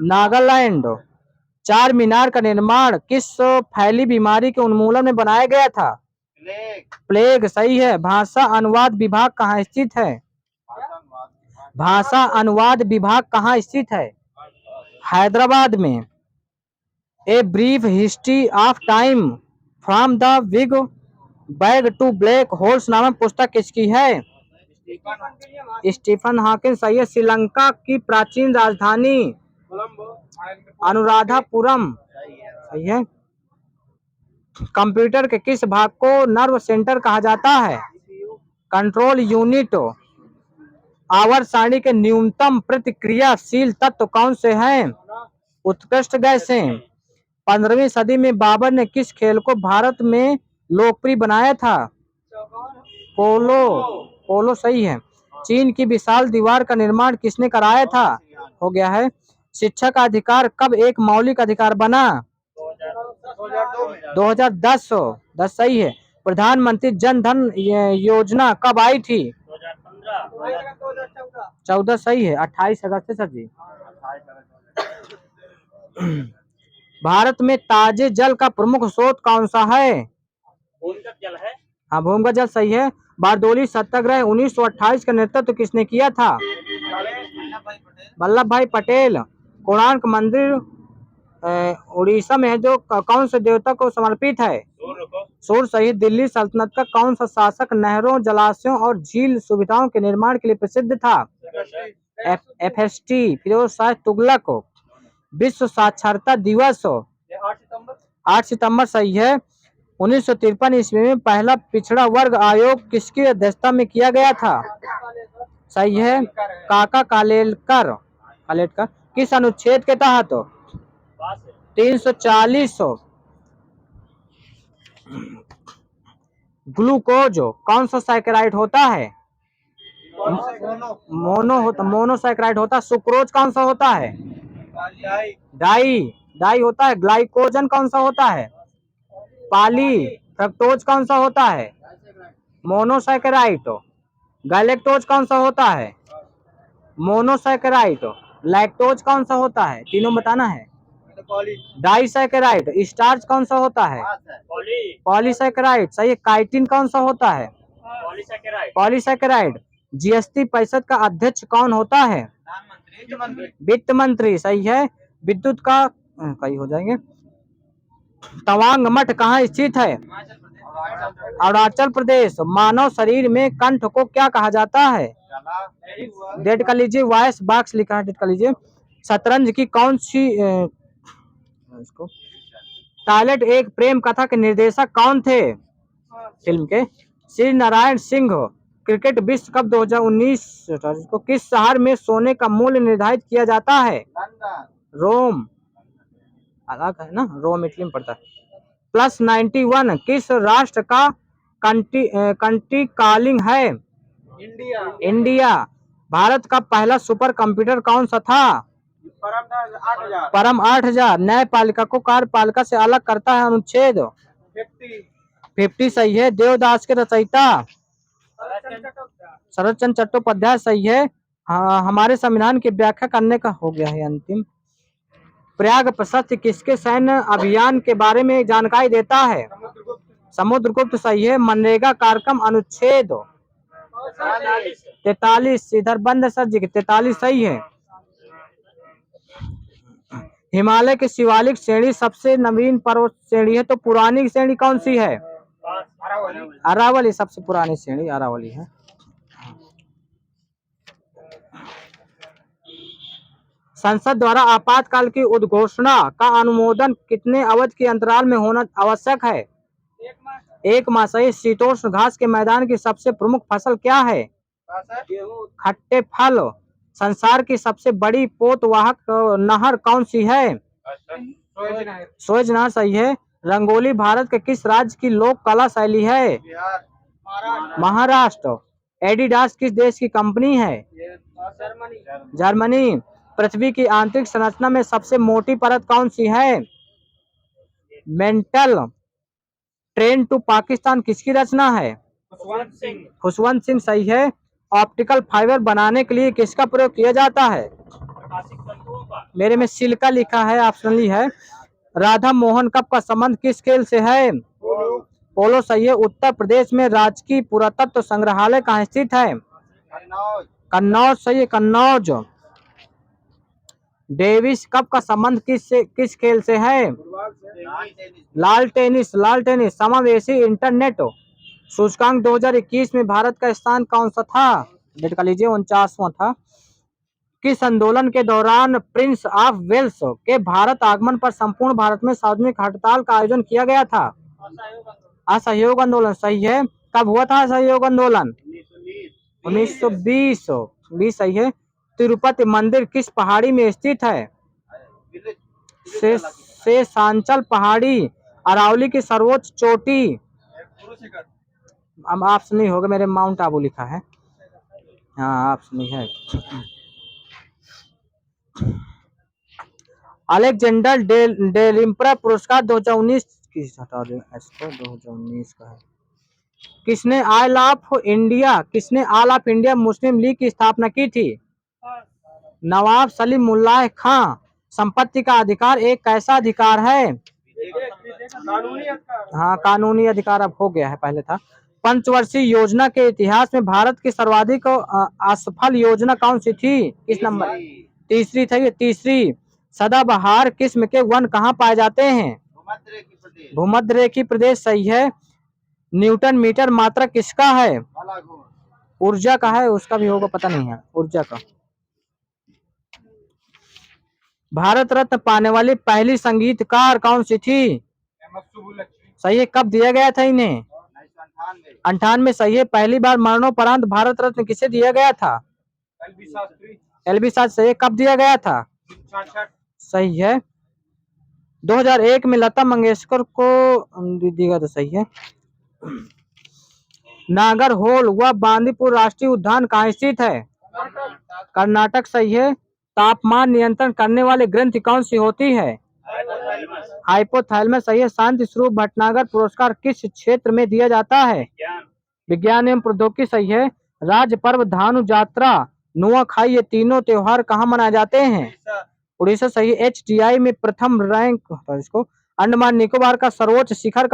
नागालैंड। चार मीनार का निर्माण किस फैली बीमारी के उन्मूलन में बनाया गया था? प्लेग सही है। भाषा अनुवाद विभाग कहाँ स्थित है? भाषा अनुवाद विभाग कहाँ स्थित है? हैदराबाद में। A brief history of time from the big bang to black holes नामक पुस्तक किसकी है? स्टीफन हॉकिंग सही है। श्रीलंका की प्राचीन राजधानी? अनुराधापुरम सही है। कंप्यूटर के किस भाग को नर्व सेंटर कहा जाता है? Control unit. आवर्त सारणी के न्यूनतम प्रतिक्रियाशील तत्व कौन से हैं? उत्कृष्ट गैसें। 15वीं सदी में बाबर ने किस खेल को भारत में लोकप्रिय बनाया था? पोलो सही है। चीन की विशाल दीवार का निर्माण किसने कराया था? हो गया है। शिक्षा का अधिकार कब एक मौलिक अधिकार बना? 2010 10 सही है। प्रधानमंत्री जन धन योजना कब आई थी? 14 सही है। 28 अगस्त से सर जी। भारत में ताजे जल का प्रमुख स्रोत कौन सा है? भूमिगत जल है। हाँ भूमिगत जल सही है। बारडोली सत्याग्रह 1928 का नेतृत्व किसने किया था? वल्लभ भाई पटेल। कोणार्क मंदिर उड़ीसा में है जो कौन से देवता को समर्पित है? सूर्य सही। दिल्ली सल्तनत का कौन सा शासक नहरों जलाशयों और झील सुविधाओं के निर्माण के लिए प्रसिद्ध था? एफएसटी फिरोज शाह तुगलक। विश्व साक्षरता दिवस 8 सितंबर सही है। 1953 ईस्वी में पहला पिछड़ा वर्ग आयोग किसकी अध्यक्षता में किया गया था? सही है। काका कालेलकर किस अनुच्छेद के तहत? 340। ग्लूकोज कौन सा सैकराइड होता है? मोनोसैकराइड होता है। सुक्रोज कौन सा होता है? डाई होता है। ग्लाइकोजन कौन सा होता है? पाली। फ्रक्टोज कौन सा होता है? मोनोसैकराइड। गैलेक्टोज कौन सा होता है? मोनोसैकेराइड। लैक्टोज कौन सा होता है, तीनों बताना है। डाइसैकेराइड। स्टार्च कौन सा होता है, पॉलीसैकेराइड। सही है। काइटिन कौन सा होता है, पॉलीसैकेराइड। जीएसटी परिषद का अध्यक्ष कौन होता है, वित्त मंत्री। सही है। विद्युत का कई हो जाएंगे। तवांग मठ कहाँ स्थित है, अरुणाचल प्रदेश। मानव शरीर में कंठ को क्या कहा जाता है, डेट कर लीजिए, वॉइस बॉक्स लिखा है, डेट कर लीजिए। शतरंज की कौन सी इसको टॉयलेट एक प्रेम कथा के निर्देशक कौन थे, फिल्म के, श्री नारायण सिंह। क्रिकेट विश्व कप 2019 को किस शहर में सोने का मूल्य निर्धारित किया जाता है, रोम। अलग है ना, रोम इटली में पड़ता है। +91 किस राष्ट्र का कंट्री कॉलिंग है, इंडिया। भारत का पहला सुपर कंप्यूटर कौन सा था, परम 8000। न्यायपालिका को कार्यपालिका से अलग करता है अनुच्छेद 50। सही है। देवदास के रचयिता शरद चंद्र चट्टोपाध्याय। सही है। हाँ, हमारे संविधान की व्याख्या करने का हो गया है अंतिम। प्रयाग प्रशस्ति किसके सैन्य अभियान के बारे में जानकारी देता है, समुद्रगुप्त। सही है। मनरेगा कार्यक्रम अनुच्छेद 43। इधर बंद है सर जी, 43 सही है। हिमालय की शिवालिक श्रेणी सबसे नवीन पर्वत श्रेणी है, तो पुरानी श्रेणी कौन सी है, अरावली। सबसे पुरानी श्रेणी अरावली है। संसद द्वारा आपातकाल की उद्घोषणा का अनुमोदन कितने अवधि के अंतराल में होना आवश्यक है, 1 माह। सही। शीतोष्ण घास के मैदान की सबसे प्रमुख फसल क्या है, खट्टे फल। संसार की सबसे बड़ी पोतवाहक नहर कौन सी है, सुएज नहर। सही है। रंगोली भारत के किस राज्य की लोक कला शैली है, महाराष्ट्र। एडिडास किस देश की कंपनी है, जर्मनी। पृथ्वी की आंतरिक संरचना में सबसे मोटी परत कौन सी है, मेंटल। ट्रेन टू पाकिस्तान किसकी रचना है, खुशवंत सिंह। सही है। ऑप्टिकल फाइबर बनाने के लिए किसका प्रयोग किया जाता है, मेरे में सिल्का लिखा है, ऑप्शनली है। राधा मोहन कप का संबंध किस खेल से है, पोलो। सही है। उत्तर प्रदेश में राजकीय पुरातत्व संग्रहालय कहाँ स्थित है, कन्नौज। सही है, कन्नौज। डेविस कप का संबंध किस खेल से है, लाल टेनिस। समावेशी इंटरनेट सूचकांक 2021 में भारत का स्थान कौन सा था, डेट कर लीजिए, 49वां था। किस आंदोलन के दौरान प्रिंस ऑफ वेल्स के भारत आगमन पर संपूर्ण भारत में सार्वजनिक हड़ताल का आयोजन किया गया था, असहयोग आंदोलन। सही है। कब हुआ था असहयोग आंदोलन, 1920। सही है। तिरुपति मंदिर किस पहाड़ी में स्थित है, शेषांचल पहाड़ी। अरावली की सर्वोच्च चोटी, अब ऑप्शन नहीं होगा, मेरे माउंट आबू लिखा है, हाँ ऑप्शन नहीं है। अलेक्जेंडर डेलिम्प्रा पुरस्कार 2019 किस, हटा दो इसको, 2019 का है। किसने all of India Muslim league की स्थापना की थी, नवाब सलीमुल्लाह खां। संपत्ति का अधिकार एक कैसा अधिकार है, हाँ कानूनी अधिकार, अब हो गया है, पहले था। पंचवर्षीय योजना के इतिहास में भारत की सर्वाधिक असफल योजना कौन सी थी, किस नंबर, तीसरी थी, तीसरी। सदाबहार किस्म के वन कहाँ पाए जाते हैं, भूमध्यरेखीय प्रदेश। सही है। न्यूटन मीटर मात्रक किसका है, ऊर्जा का है, उसका भी होगा, पता नहीं है, ऊर्जा का। भारत रत्न पाने वाली पहली संगीतकार कौन सी थी, सही है। कब दिया गया था इन्हें, 98। सही है। पहली बार मरणोपरांत भारत रत्न किसे दिया गया था, एलबी शास्त्री। सही है। कब दिया गया था, सही है। 2001 में लता मंगेशकर को दिया था। सही है। नागरहोल व बांदीपुर राष्ट्रीय उद्यान कहाँ स्थित है, कर्नाटक। सही है। तापमान नियंत्रण करने वाली ग्रंथि कौन सी होती है, हाइपोथैलेमस। सही है। शांति स्वरूप भटनागर पुरस्कार किस क्षेत्र में दिया जाता है, विज्ञान एवं प्रौद्योगिकी। सही है। राज्य पर्व धानु यात्रा नुआखाई, ये तीनों त्योहार कहाँ मनाए जाते हैं? उड़ीसा सही। HTI में प्रथम रैंक इसको। अंडमान निकोबार का सर्वोच्च शिखर का